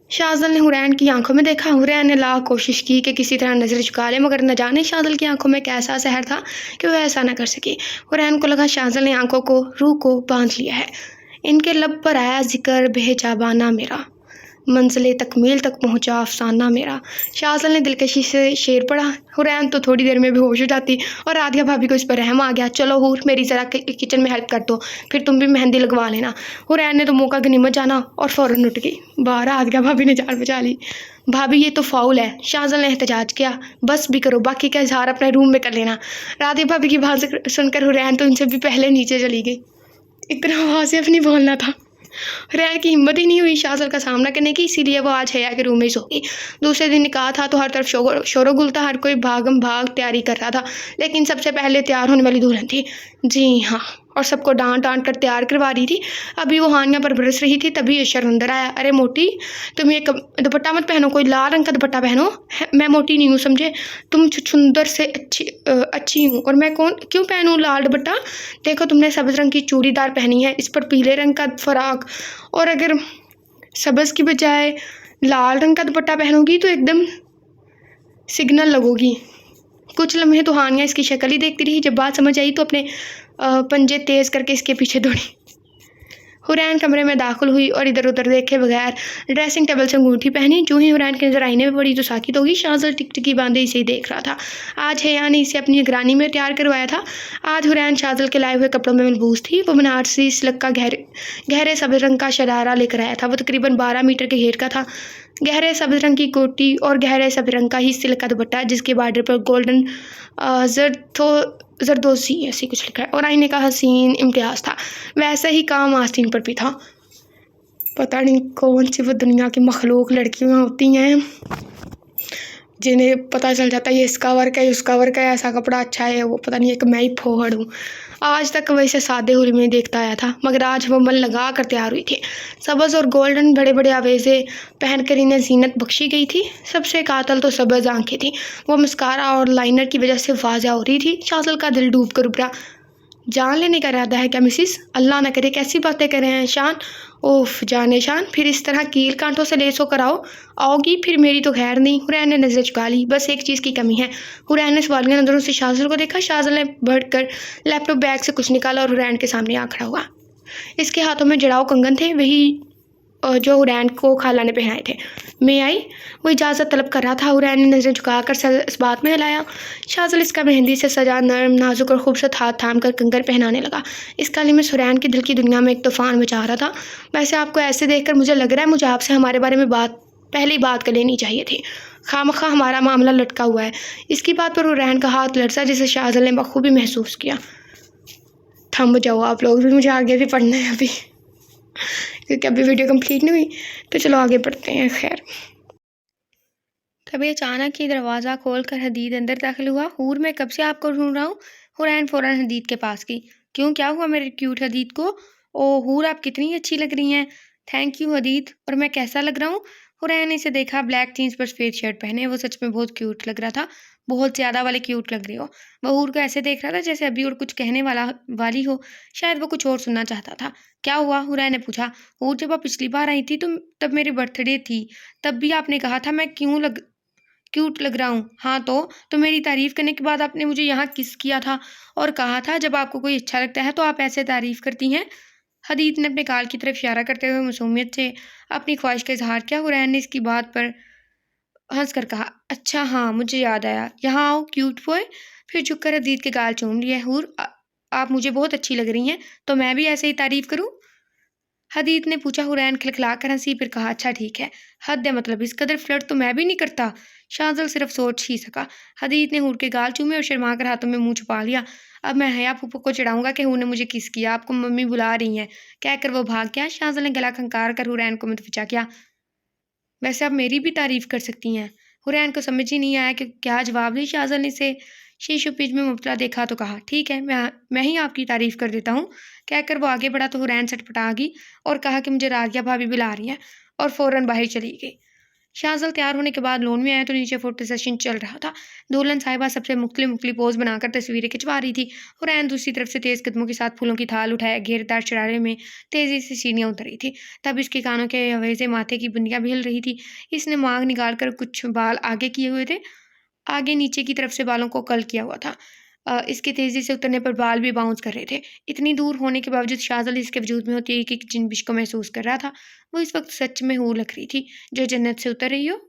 शाज़ल ने हुरैन की आंखों में देखा। हुरैन ने लाख कोशिश की कि किसी तरह नज़र झुका ले, मगर न जाने शाज़ल की आंखों में कैसा सहर था कि वह ऐसा न कर सकी। हुरैन को लगा शाज़ल ने आंखों को, रूह को बांध लिया है। इनके लब पर आया जिक्र बेहजाबाना मेरा, मंजिल तकमील तक पहुंचा अफसाना मेरा। शाहज़ल ने दिलकशी से शेर पढ़ा। हुरैन तो थोड़ी देर में बेहोश हो जाती और राधिया भाभी को इस पर रहम आ गया। चलो हूर, मेरी ज़रा किचन में हेल्प कर दो, फिर तुम भी मेहंदी लगवा लेना। हुरैन ने तो मौका गनीमत जाना और फ़ौरन उठ गई। बाहर राधिया भाभी ने जान बचा ली। भाभी ये तो फाउल है, शाहज़ल ने एहतजाज किया। बस भी करो, बाकी का इजहार अपने रूम में कर लेना। राधिया भाभी की बात सुनकर हुरैन तो उनसे भी पहले नीचे चली गई। इतना वाज़ेह नहीं बोलना था। हुरैन की हिम्मत ही नहीं हुई शाहज़ल का सामना करने की, इसीलिए वो आज हया के रूम में ही सो गई। दूसरे दिन निकाह था तो हर तरफ शोर गुल था, हर कोई भागम भाग तैयारी कर रहा था। लेकिन सबसे पहले तैयार होने वाली दुल्हन थी। जी हाँ, और सबको डांट डांट कर तैयार करवा रही थी। अभी वो हानिया पर बरस रही थी, तभी अशर अंदर आया। अरे मोटी, तुम ये दुपट्टा मत पहनो, कोई लाल रंग का दुपट्टा पहनो। मैं मोटी नहीं हूँ समझे, तुम छुछुंदर से अच्छी हूँ, और मैं क्यों पहनूँ लाल दुपट्टा? देखो तुमने सब्ज़ रंग की चूड़ीदार पहनी है, इस पर पीले रंग का फराक, और अगर सब्ज़ की बजाय लाल रंग का दुपट्टा पहनोगी तो एकदम सिग्नल लगोगी। कुछ लम्हे तो हानिया इसकी शक्ल ही देखती रही। जब बात समझ आई तो अपने पंजे तेज़ करके इसके पीछे दौड़ी। हुरैन कमरे में दाखिल हुई और इधर उधर देखे बगैर ड्रेसिंग टेबल से अंगूठी पहनी। जो ही हुरैन की नज़र आईने में पड़ी तो साकित होगी। शाहज़ल टिकटिकी बांधे इसे ही देख रहा था। आज हया ने इसे अपनी निगरानी में तैयार करवाया था। आज हुरैन शाहज़ल के लाए हुए कपड़ों में मलबूस थी। वो बनारसी सिल्क का गहरे सब्ज़ रंग का शरारा लेकर आया था। वो तकरीबन 12 मीटर के घेर का था। गहरे सब्ज़ रंग की कोटी और गहरे सब्ज़ रंग का ही सिल्क का दुपट्टा, जिसके बॉर्डर पर गोल्डन जरदोजी ऐसी कुछ लिखा है, और आईने का हसीन इम्तियाज़ था। वैसे ही काम आस्तीन पर भी था। पता नहीं कौन सी वो दुनिया की मखलूक लड़कियाँ होती हैं जिन्हें पता चल जाता है ये इसका वर्क है, उसका वर्क है, ऐसा कपड़ा अच्छा है, वो पता नहीं, एक मैं ही फोहड़ हूँ। आज तक वैसे सादे हुरी में देखता आया था, मगर आज वो मन लगा कर तैयार हुई थी। सब्ज़ और गोल्डन बड़े बड़े आवेज़े पहनकर इन्हें जीनत बख्शी गई थी। सबसे कातल तो सब्ज़ आंखें थी। वो मस्कारा और लाइनर की वजह से वाज़ा हो रही थी। शाहज़ल का दिल डूब कर उभरा। जान लेने का इरादा है क्या मिसिस? अल्लाह न करे, कैसी बातें कर रहे हैं शान। ओफ जाने शान, फिर इस तरह कील कांटों से लेस होकर आओगी, फिर मेरी तो खैर नहीं। हुरैन ने नज़रें झुका ली। बस एक चीज़ की कमी है। हुरैन ने सवालिया नज़रों से शाहज़ल को देखा। शाहज़ल ने बढ़कर लैपटॉप बैग से कुछ निकाला और हुरैन के सामने आ खड़ा हुआ। इसके हाथों में जड़ाऊ कंगन थे, वही जो हुरैन को खाला ने पहनाए थे। मैं आई, वो इजाज़त तलब कर रहा था। हुरैन ने नज़रें झुकाकर सर इस बात में हिलाया। शाहज़ल इसका मेहंदी से सजा नरम नाजुक और खूबसूरत हाथ थाम कर कंगन पहनाने लगा। इस काली में हुरैन के दिल की दुनिया में एक तूफ़ान मचा रहा था। वैसे आपको ऐसे देखकर मुझे लग रहा है मुझे आपसे हमारे बारे में पहले ही बात कर लेनी चाहिए थी। खामखा हमारा मामला लटका हुआ है। इसकी बात पर हुरैन का हाथ लरसा, जिसे शाहज़ल ने बखूबी महसूस किया। थम जाओ आप लोग भी, मुझे आगे भी पढ़ना है अभी, क्योंकि अभी वीडियो कंप्लीट नहीं हुई। तो चलो आगे पढ़ते हैं। खैर, तभी अचानक ही दरवाज़ा खोलकर हदीद अंदर दाखिल हुआ। हूर, मैं कब से आपको ढूंढ रहा हूँ। हुरैन फ़ौरन हदीद के पास गई। क्यों, क्या हुआ मेरे क्यूट हदीद को? ओह हूर, आप कितनी अच्छी लग रही हैं। Thank you Hadid. और मैं कैसा लग रहा हूँ? हुरैन ने इसे देखा। ब्लैक जीन्स पर सफ़ेद शर्ट पहने वो सच में बहुत क्यूट लग रहा था। बहुत ज़्यादा वाले क्यूट लग रही हो। वह हूर को ऐसे देख रहा था जैसे अभी और कुछ कहने वाली हो। शायद वो कुछ और सुनना चाहता था। क्या हुआ? हुरैन ने पूछा। हूर, जब आप पिछली बार आई थी तब मेरी बर्थडे थी। तब भी आपने कहा था मैं क्यूट लग रहा हूँ। हाँ तो मेरी तारीफ़ करने के बाद आपने मुझे यहाँ किस किया था और कहा था जब आपको कोई अच्छा लगता है तो आप ऐसे तारीफ़ करती हैं। हदीद ने अपने गाल की तरफ इशारा करते हुए मासूमियत से अपनी ख्वाहिश का इजहार किया। हुरैन ने इसकी बात पर हंस कर कहा, अच्छा हाँ मुझे याद आया, यहाँ आओ क्यूट बॉय। फिर झुककर हदीद के गाल चूम लिए। हूर, आप मुझे बहुत अच्छी लग रही हैं, तो मैं भी ऐसे ही तारीफ़ करूँ? हदीद ने पूछा। हुरैन खिलखिला कर हंसी, फिर कहा, अच्छा ठीक है, हद है, मतलब इस कदर फ्लर्ट तो मैं भी नहीं करता। शाहज़ल सिर्फ सोच ही सका। हदीद ने हूर के गाल चूमे और शर्मा कर हाथों में मुंह छुपा लिया। अब मैं हया फूफो को चिढ़ाऊंगा कि हूर ने मुझे किस किया, आपको मम्मी बुला रही हैं, कहकर वो भाग गया। शाहज़ल ने गला खंकार कर हुरैन को मुतवज्जा किया। वैसे आप मेरी भी तारीफ़ कर सकती हैं। हुरैन को समझ ही नहीं आया कि क्या जवाब दे। शाहज़ल ने इसे शीशोपीज में मुबतला देखा तो कहा, ठीक है, मैं ही आपकी तारीफ़ कर देता हूँ। कहकर वो आगे बढ़ा तो हुरैन सटपटा गई और कहा कि मुझे रागिया भाभी बुला रही हैं, और फ़ौरन बाहर चली गई। शाहज़ल तैयार होने के बाद लॉन में आया तो नीचे फ़ोटो सेशन चल रहा था। दुल्हन साहिबा सबसे मुख्तलिफ पोज बनाकर तस्वीरें खिंचवा रही थी। हुरैन दूसरी तरफ से तेज़ कदमों के साथ फूलों की थाल उठाए घेरदार शरारे में तेज़ी से सीढ़ियाँ उतर रही थी। तब इसके कानों के अवेज़े माथे की बुंदियाँ भी हिल रही थी। इसने मांग निकाल कर कुछ बाल आगे किए हुए थे। आगे नीचे की तरफ से बालों को कर्ल किया हुआ था। इसके तेज़ी से उतरने पर बाल भी बाउंस कर रहे थे। इतनी दूर होने के बावजूद शाज़िल इसके वजूद में होती है कि जिन बिश को महसूस कर रहा था, वो इस वक्त सच में हूर लग रही थी, जो जन्नत से उतर रही हो,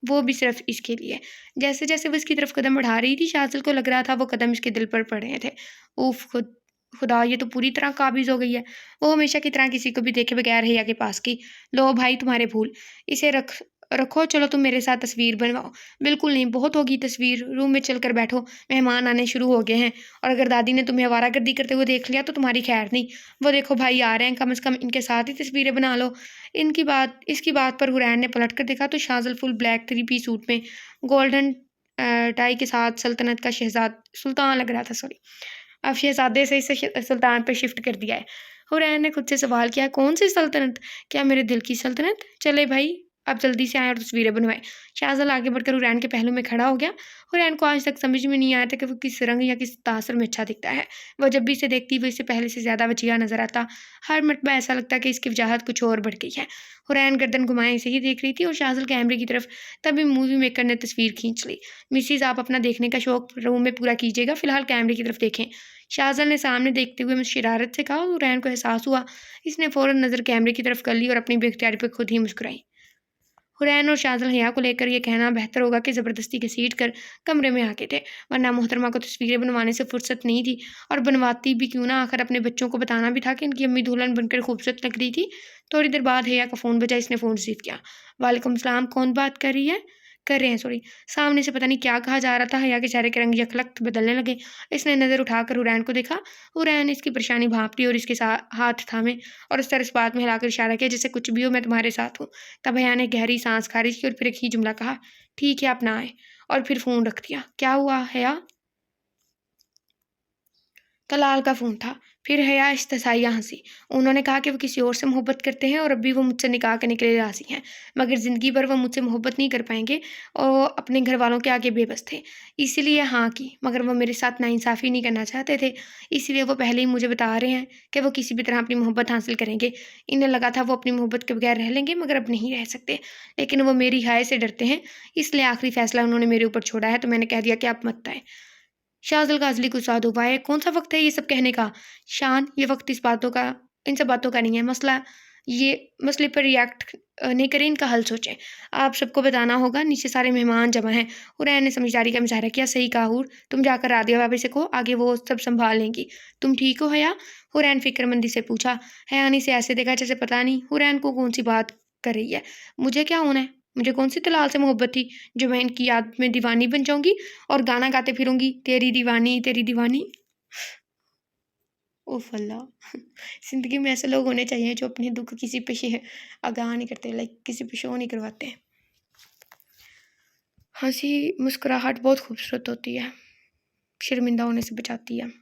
वो भी सिर्फ इसके लिए। जैसे जैसे वो इसकी तरफ कदम बढ़ा रही थी, शाज़िल को लग रहा था वो कदम इसके दिल पर पड़ रहे थे। उफ खुदा, ये तो पूरी तरह काबिज़ हो गई है। वो हमेशा की तरह किसी को भी देखे बगैर हैया के पास की। लो भाई तुम्हारे फूल, इसे रखो, चलो तुम मेरे साथ तस्वीर बनवाओ। बिल्कुल नहीं, बहुत होगी तस्वीर, रूम में चल कर बैठो, मेहमान आने शुरू हो गए हैं, और अगर दादी ने तुम्हें आवारागर्दी करते हुए देख लिया तो तुम्हारी खैर नहीं। वो देखो भाई आ रहे हैं, कम से कम इनके साथ ही तस्वीरें बना लो। इसकी बात पर हुरैन ने पलट कर देखा तो शाज़िल फुल ब्लैक 3 पीस सूट में गोल्डन टाई के साथ सल्तनत का सुल्तान लग रहा था। सॉरी, अब शहजादे से इसे सुल्तान पर शिफ्ट कर दिया है। हुरैन ने खुद से सवाल किया, कौन सी सल्तनत? क्या मेरे दिल की सल्तनत? चले भाई, अब जल्दी से आए और तस्वीरें बनवाएं। शाहज़ाल आगे बढ़कर हुरैन के पहलू में खड़ा हो गया। हुरैन को आज तक समझ में नहीं आया था कि वो किस रंग या किस तासर में अच्छा दिखता है। वो जब भी इसे देखती वो इससे पहले से ज़्यादा वजीहा नजर आता। हर मरतबा ऐसा लगता कि इसकी वजाहत कुछ और बढ़ गई है। हुरैन गर्दन घुमाए इसे ही देख रही थी और शाहज़ाल कैमरे की तरफ। तभी मूवी मेकर ने तस्वीर खींच ली। मिसिज, आप अपना देखने का शौक रूम में पूरा कीजिएगा, फिलहाल कैमरे की तरफ देखें। शाहज़ाल ने सामने देखते हुए शरारत से कहा। हुरैन को एहसास हुआ। इसने फ़ौरन नज़र कैमरे की तरफ कर ली और अपनी बेख्तियारी पर खुद ही मुस्कुराई। हुरैन और शाज़िल हया को लेकर यह कहना बेहतर होगा कि ज़बरदस्ती घसीट कर कमरे में आके थे, वरना मोहतरमा को तस्वीरें बनवाने से फुर्सत नहीं थी, और बनवाती भी क्यों ना, आखिर अपने बच्चों को बताना भी था कि इनकी अम्मी दुल्हन बनकर खूबसूरत लग रही थी। थोड़ी देर बाद हया का फ़ोन बजा। इसने फ़ोन रिसीव किया। वालेकुम सलाम, कौन बात कर रहे हैं सॉरी। सामने से पता नहीं क्या कहा जा रहा था। हया के चेहरे के रंग यकलख्त बदलने लगे। इसने नज़र उठाकर हुरैन को देखा। हुरैन इसकी परेशानी भांपती और इसके हाथ थामे और उस तरह इस बात में हिलाकर इशारा किया जैसे कुछ भी हो, मैं तुम्हारे साथ हूँ। तब हया ने गहरी सांस खारिज की और फिर एक ही जुमला कहा, ठीक है आप ना आए, और फिर फ़ोन रख दिया। क्या हुआ हया? तलाल का फ़ोन था। फिर हया इस्तहसाइया हंसी। उन्होंने कहा कि वो किसी और से मोहब्बत करते हैं और अब भी वो मुझसे निकाह करने के लिए राज़ी हैं, मगर ज़िंदगी भर वो मुझसे मोहब्बत नहीं कर पाएंगे और वो अपने घर वालों के आगे बेबस थे। इसीलिए हाँ की, मगर वो मेरे साथ नाइंसाफ़ी नहीं करना चाहते थे। इसलिए वो पहले ही मुझे बता रहे हैं कि वो किसी भी तरह अपनी मोहब्बत हासिल करेंगे। इन्हें लगा था वो अपनी मोहब्बत के बगैर रह लेंगे, मगर अब नहीं रह सकते। लेकिन वो मेरी हाय से डरते हैं, इसलिए आखिरी फ़ैसला उन्होंने मेरे ऊपर छोड़ा है। तो मैंने कह दिया कि आप मत आए। शाज़िल का असली गुस्सा हुआ है। कौन सा वक्त है ये सब कहने का? शान, ये वक्त इन सब बातों का नहीं है। ये मसले पर रिएक्ट नहीं करें, इनका हल सोचें। आप सबको बताना होगा, नीचे सारे मेहमान जमा हैं। हुरैन ने समझदारी का मुजाहरा किया। सही कहा हूर, तुम जाकर राधिया भाभी से कहो, आगे वो सब संभाल लेंगी। तुम ठीक हो हया? हुरैन फिक्रमंदी से पूछा। हया ने इसे ऐसे देखा जैसे पता नहीं हुरैन को कौन सी बात कर रही है। मुझे क्या होना है? मुझे कौन सी तलाल से मोहब्बत थी जो मैं इनकी याद में दीवानी बन जाऊंगी और गाना गाते फिरूंगी, तेरी दीवानी तेरी दीवानी। ओफ अल्लाह। जिंदगी में ऐसे लोग होने चाहिए जो अपने दुख किसी पे आगाह नहीं करते, लाइक किसी पे शो नहीं करवाते। हंसी मुस्कुराहट बहुत खूबसूरत होती है, शर्मिंदा होने से बचाती है।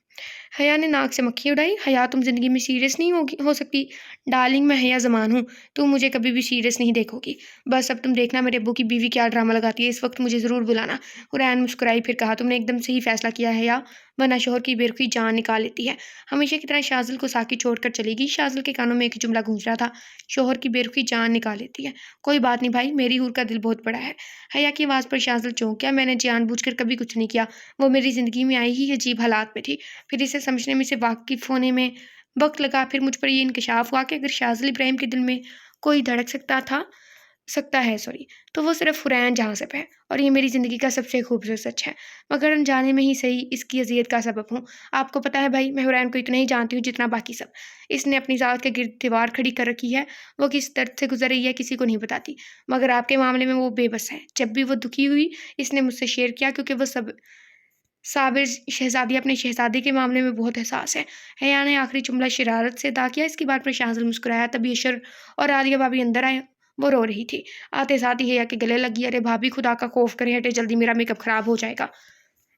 हया ने नाक से मक्खी उड़ाई। हया, तुम ज़िंदगी में सीरियस नहीं हो सकती। डार्लिंग, मैं हया ज़मान हूँ, तुम मुझे कभी भी सीरियस नहीं देखोगी। बस अब तुम देखना मेरे अब्बू की बीवी क्या ड्रामा लगाती है। इस वक्त मुझे ज़रूर बुलाना। हुरैन मुस्कुराई, फिर कहा, तुमने एकदम सही फैसला किया है हया, वरना शोहर की बेरुखी जान निकाल लेती है। हमेशा की तरह शाज़िल को साकी छोड़कर चलेगी। शाज़िल के कानों में एक ही जुमला गूंज रहा था, शोहर की बेरुखी जान निकाल लेती है। कोई बात नहीं भाई, मेरी हूर का दिल बहुत बड़ा है। हया की आवाज़ पर शाज़िल चौंक गया। मैंने जानबूझकर कभी कुछ नहीं किया, वो मेरी ज़िंदगी में आई ही अजीब हालात में थी। फिर इसे समझने में, इसे वाकिफ़ होने में वक्त लगा। फिर मुझ पर ये इंकशाफ हुआ कि अगर शाज़िल इब्राहिम के दिल में कोई धड़क सकता है सॉरी, तो वो सिर्फ हुरैन जहाज़ब है, और ये मेरी ज़िंदगी का सबसे खूबसूरत सच है, मगर अनजाने में ही सही इसकी अजियत का सबब हूँ। आपको पता है भाई, मैं हुरैन को इतना ही जानती हूँ जितना बाकी सब। इसने अपनी ज़ात के गिर्द दीवार खड़ी कर रखी है। वो किस दर्द से गुजर रही है किसी को नहीं बताती, मगर आपके मामले में वो बेबस है। जब भी वो दुखी हुई, इसने मुझसे शेयर किया, क्योंकि वो सब साबिर शहज़ादी अपने शहज़ादे के मामले में बहुत एहसास है। हया ने आखिरी जुमला शरारत से अदा किया। इसकी बात पर शाज़िल मुस्कुराया। तभी अशर और आलिया भाभी अंदर आए। वो रो रही थी। आते साथ ही हया के गले लगी। अरे भाभी, खुदा का खौफ करे, हटे जल्दी, मेरा मेकअप खराब हो जाएगा।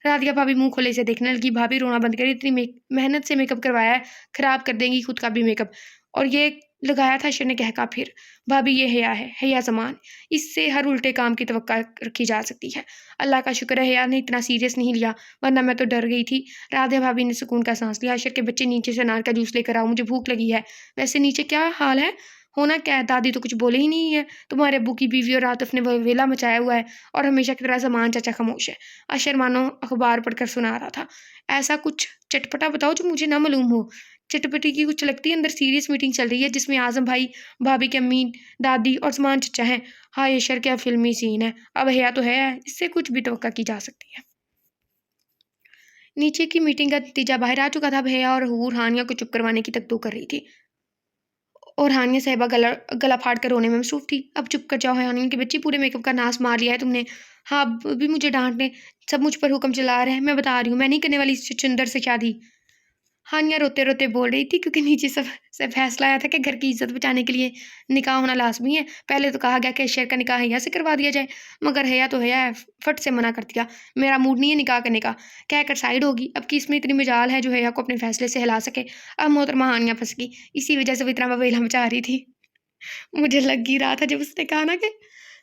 राधिका भाभी मुंह खोले से देखने लगी। भाभी, रोना बंद करी, इतनी मेहनत से मेकअप करवाया है, खराब कर देंगी खुद का भी मेकअप। और ये लगाया था, अशर ने कहका। फिर भाभी, ये हया है, हया ज़मान, इससे हर उल्टे काम की तवक्का रखी जा सकती है। अल्लाह का शुक्र है हया ने इतना सीरियस नहीं लिया, वरना मैं तो डर गई थी। राधिका भाभी ने सुकून का सांस लिया। अशर के बच्चे नीचे से अनार का जूस लेकर आओ, मुझे भूख लगी है। वैसे नीचे क्या हाल है? होना क्या है, दादी तो कुछ बोले ही नहीं है। तुम्हारे अब्बू की बीवी और आतिफ ने वो वेला मचाया हुआ है और हमेशा की तरह ज़मान चाचा खामोश है। अशर मानो अखबार पढ़कर सुना रहा था। ऐसा कुछ चटपटा बताओ जो मुझे ना मालूम हो। चटपटी की कुछ लगती है, अंदर सीरियस मीटिंग चल रही है जिसमें आज़म भाई, भाभी की अम्मी, दादी और ज़मान चचा हैं। हाय अशर, क्या फ़िल्मी सीन है। अब हया तो है, इससे कुछ भी तवक्का की जा सकती है। नीचे की मीटिंग का नतीजा बाहर आ चुका था। भैया और हूर हानिया को चुप करवाने की तकतू कर रही थी और हानिया साहिबा गला गला फाड़ कर रोने में मसरूफ़ थी। अब चुप कर जाओ हानिया की बच्ची, पूरे मेकअप का नाश मार लिया है तुमने। हाँ, अब भी मुझे डाँटने, सब मुझ पर हुक्म चला रहे हैं। मैं बता रही हूँ, मैं नहीं करने वाली इस छछूंदर से शादी। हानिया रोते-रोते बोल रही थी क्योंकि नीचे सब से फैसला आया था कि घर की इज़्ज़त बचाने के लिए निकाह होना लाज़मी है। पहले तो कहा गया कि अशर का निकाह हया से करवा दिया जाए, मगर हया तो हया है, फट से मना कर दिया। मेरा मूड नहीं है निकाह करने का, कहकर साइड होगी। अब कि इसमें इतनी मजाल है जो हया को अपने फैसले से हिला सके। अब मोहतरमा हानिया फँस गई। इसी वजह से वो इतना बवेला मचा रही थी। मुझे लग ही रहा था जब उसने कहा ना कि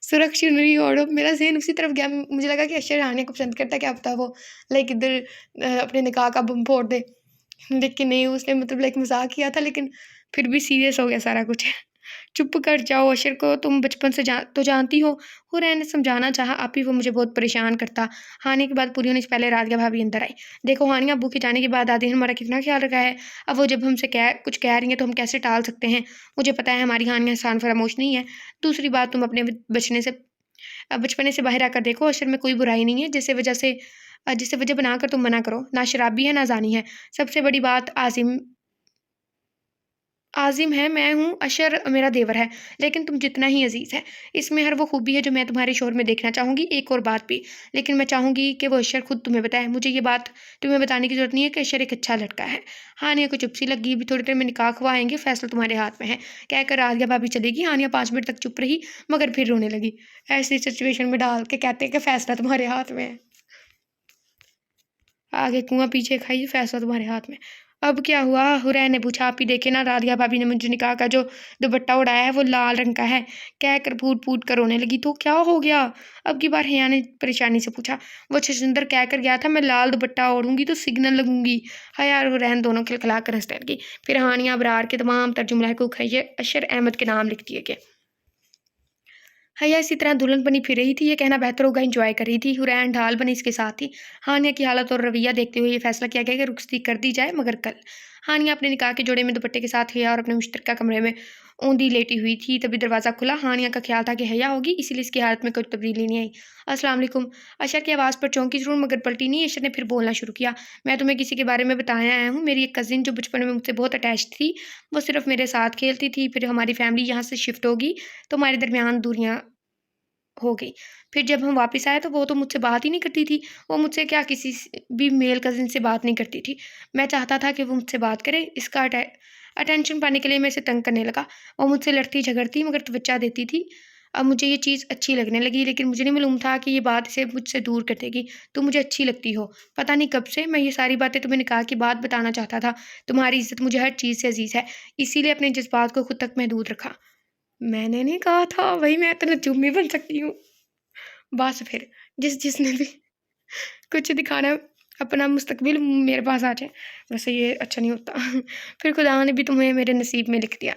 सुरक्षित नहीं ओढ़ो, मेरा ज़हन उसी तरफ गया। मुझे लगा कि अशर हानिया को पसंद करता है, क्या पता वो लाइक इधर अपने निकाह का बम फोड़ दे। लेकिन नहीं, उसने मतलब लाइक मज़ाक किया था, लेकिन फिर भी सीरियस हो गया सारा कुछ। चुप कर जाओ, अशर को तुम बचपन से जानती हो। हुरैन ने समझाना चाहा, आप ही वो मुझे बहुत परेशान करता। हानिया की बात पूरी होने से पहले राधिका भाभी अंदर आई। देखो हानिया, अब्बू के जाने के बाद दादी ने हमारा कितना ख्याल रखा है। अब वो जब हमसे कुछ कह रही हैं तो हम कैसे टाल सकते हैं। मुझे पता है हमारी हानिया इंसान फरामोश नहीं है। दूसरी बात, तुम अपने बचपने से बाहर आकर देखो, अशर में कोई बुराई नहीं है जिसे वजह बनाकर तुम मना करो। ना शराबी है ना ज़ानी है। सबसे बड़ी बात आज़िम आज़िम है, मैं हूँ, अशर मेरा देवर है, लेकिन तुम जितना ही अज़ीज़ है। इसमें हर वो खूबी है जो मैं तुम्हारे शोहर में देखना चाहूँगी। एक और बात भी, लेकिन मैं चाहूँगी कि वो अशर खुद तुम्हें बताए। मुझे ये बात तुम्हें बताने की ज़रूरत नहीं है कि अशर एक अच्छा लड़का है। हानिया को चुप सी लगी। अभी थोड़ी देर में निकाह ख़वाएँगे, फ़ैसला तुम्हारे हाथ में है। कहकर राधिका भाभी चलेगी। हानिया 5 मिनट तक चुप रही, मगर फिर रोने लगी। ऐसी सिचुएशन में डाल के कहते हैं कि फ़ैसला तुम्हारे हाथ में है। आगे कुआँ पीछे खाइए, फ़ैसला तुम्हारे हाथ में। अब क्या हुआ? हुरैन ने पूछा। आप ही देखे ना, राधिका भाभी ने मुझे निकाह का जो दुपट्टा उड़ाया है वो लाल रंग का है। कहकर फूट-फूट कर रोने लगी। तो क्या हो गया? अब की बार हया ने परेशानी से पूछा। वो छछूंदर कहकर गया था, मैं लाल दुपट्टा ओढ़ूंगी तो सिग्नल लगूंगी। हया और हुरैन दोनों खिलखिला कर हंसने लगी। फिर हानिया अबरार के तमाम तर्जुमला को खैये अशर अहमद के नाम लिख दिए गए। हया इसी तरह दुल्हन बनी फिर रही थी, ये कहना बेहतर होगा एंजॉय कर रही थी। हुरैन ढाल बनी इसके साथ थी। हानिया की हालत और रवैया देखते हुए ये फैसला किया गया कि रुखसती कर दी जाए, मगर कल। हानिया अपने निकाह के जोड़े में दुपट्टे के साथ हया और अपने मुश्तरका कमरे में ऊंधी लेटी हुई थी। तभी दरवाज़ा खुला। हानिया का ख्याल था कि हया होगी, इसीलिए इसकी हालत में कोई तब्दीली नहीं आई। अस्सलाम वालेकुम। अशर की आवाज़ पर चौंकी जरूर, मगर पलटी नहीं। अशर ने फिर बोलना शुरू किया। मैं तुम्हें किसी के बारे में बताया आया हूँ। मेरी एक कज़िन जो बचपन में मुझसे बहुत अटैच थी, वो सिर्फ मेरे साथ खेलती थी। फिर हमारी फैमिली यहाँ से शिफ्ट होगी तो हमारे दरमियान दूरियाँ हो गई। फिर जब हम वापस आए तो वो तो मुझसे बात ही नहीं करती थी। वो मुझसे क्या, किसी भी मेल कज़िन से बात नहीं करती थी। मैं चाहता था कि वो मुझसे बात करे। इसका अटेंशन पाने के लिए मैं इसे तंग करने लगा। वो मुझसे लड़ती झगड़ती मगर तवज्जो देती थी। अब मुझे ये चीज़ अच्छी लगने लगी, लेकिन मुझे नहीं मालूम था कि ये बात इसे मुझसे दूर कर देगी। तुम मुझे अच्छी लगती हो। पता नहीं कब से मैं ये सारी बातें तुम्हें निकाह की बात बताना चाहता था। तुम्हारी इज़्ज़त मुझे हर चीज़ से अज़ीज़ है, इसीलिए अपने जज़्बात को खुद तक महदूद रखा। मैंने नहीं कहा था, वही मैं इतना चुम्मी बन सकती हूँ। बस फिर, जिसने भी कुछ दिखाना है, अपना मुस्तकबिल मेरे पास आ जाए। वैसे ये अच्छा नहीं होता। फिर खुदा ने भी तुम्हें मेरे नसीब में लिख दिया।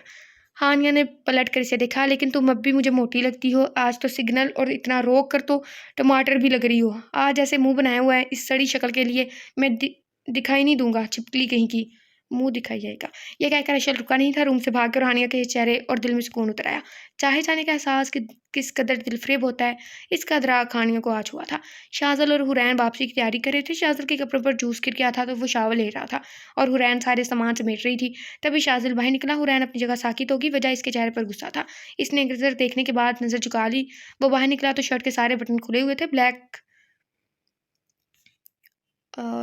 हानिया ने पलट कर इसे देखा। लेकिन तुम अब भी मुझे मोटी लगती हो। आज तो सिग्नल और इतना रोक कर तो टमाटर भी लग रही हो। आज ऐसे मुंह बनाया हुआ है, इस सड़ी शक्ल के लिए मैं दिखाई नहीं दूंगा, छिपकली कहीं की। मुंह दिखाई जाएगा। ये कहकर अशर रुका नहीं था। रूम से भागकर हानिया के चेहरे और दिल में सुकून उतर आया। चाहे जाने का एहसास कि किस कदर दिलफरेब होता है, इसका अदराक हानिया को आज हुआ था। शाज़ल और हुरैन वापसी की तैयारी कर रहे थे। शाज़ल के कपड़ों पर जूस गिर गया था तो वो शावर ले रहा था और हुरैन सारे सामान समेट रही थी। तभी शाज़ल बाहर निकला। हुरैन अपनी जगह साकित होगी, वजह इसके चेहरे पर गुस्सा था। इसने एक नज़र देखने के बाद नज़र झुका ली। वो बाहर निकला तो शर्ट के सारे बटन खुले हुए थे। ब्लैक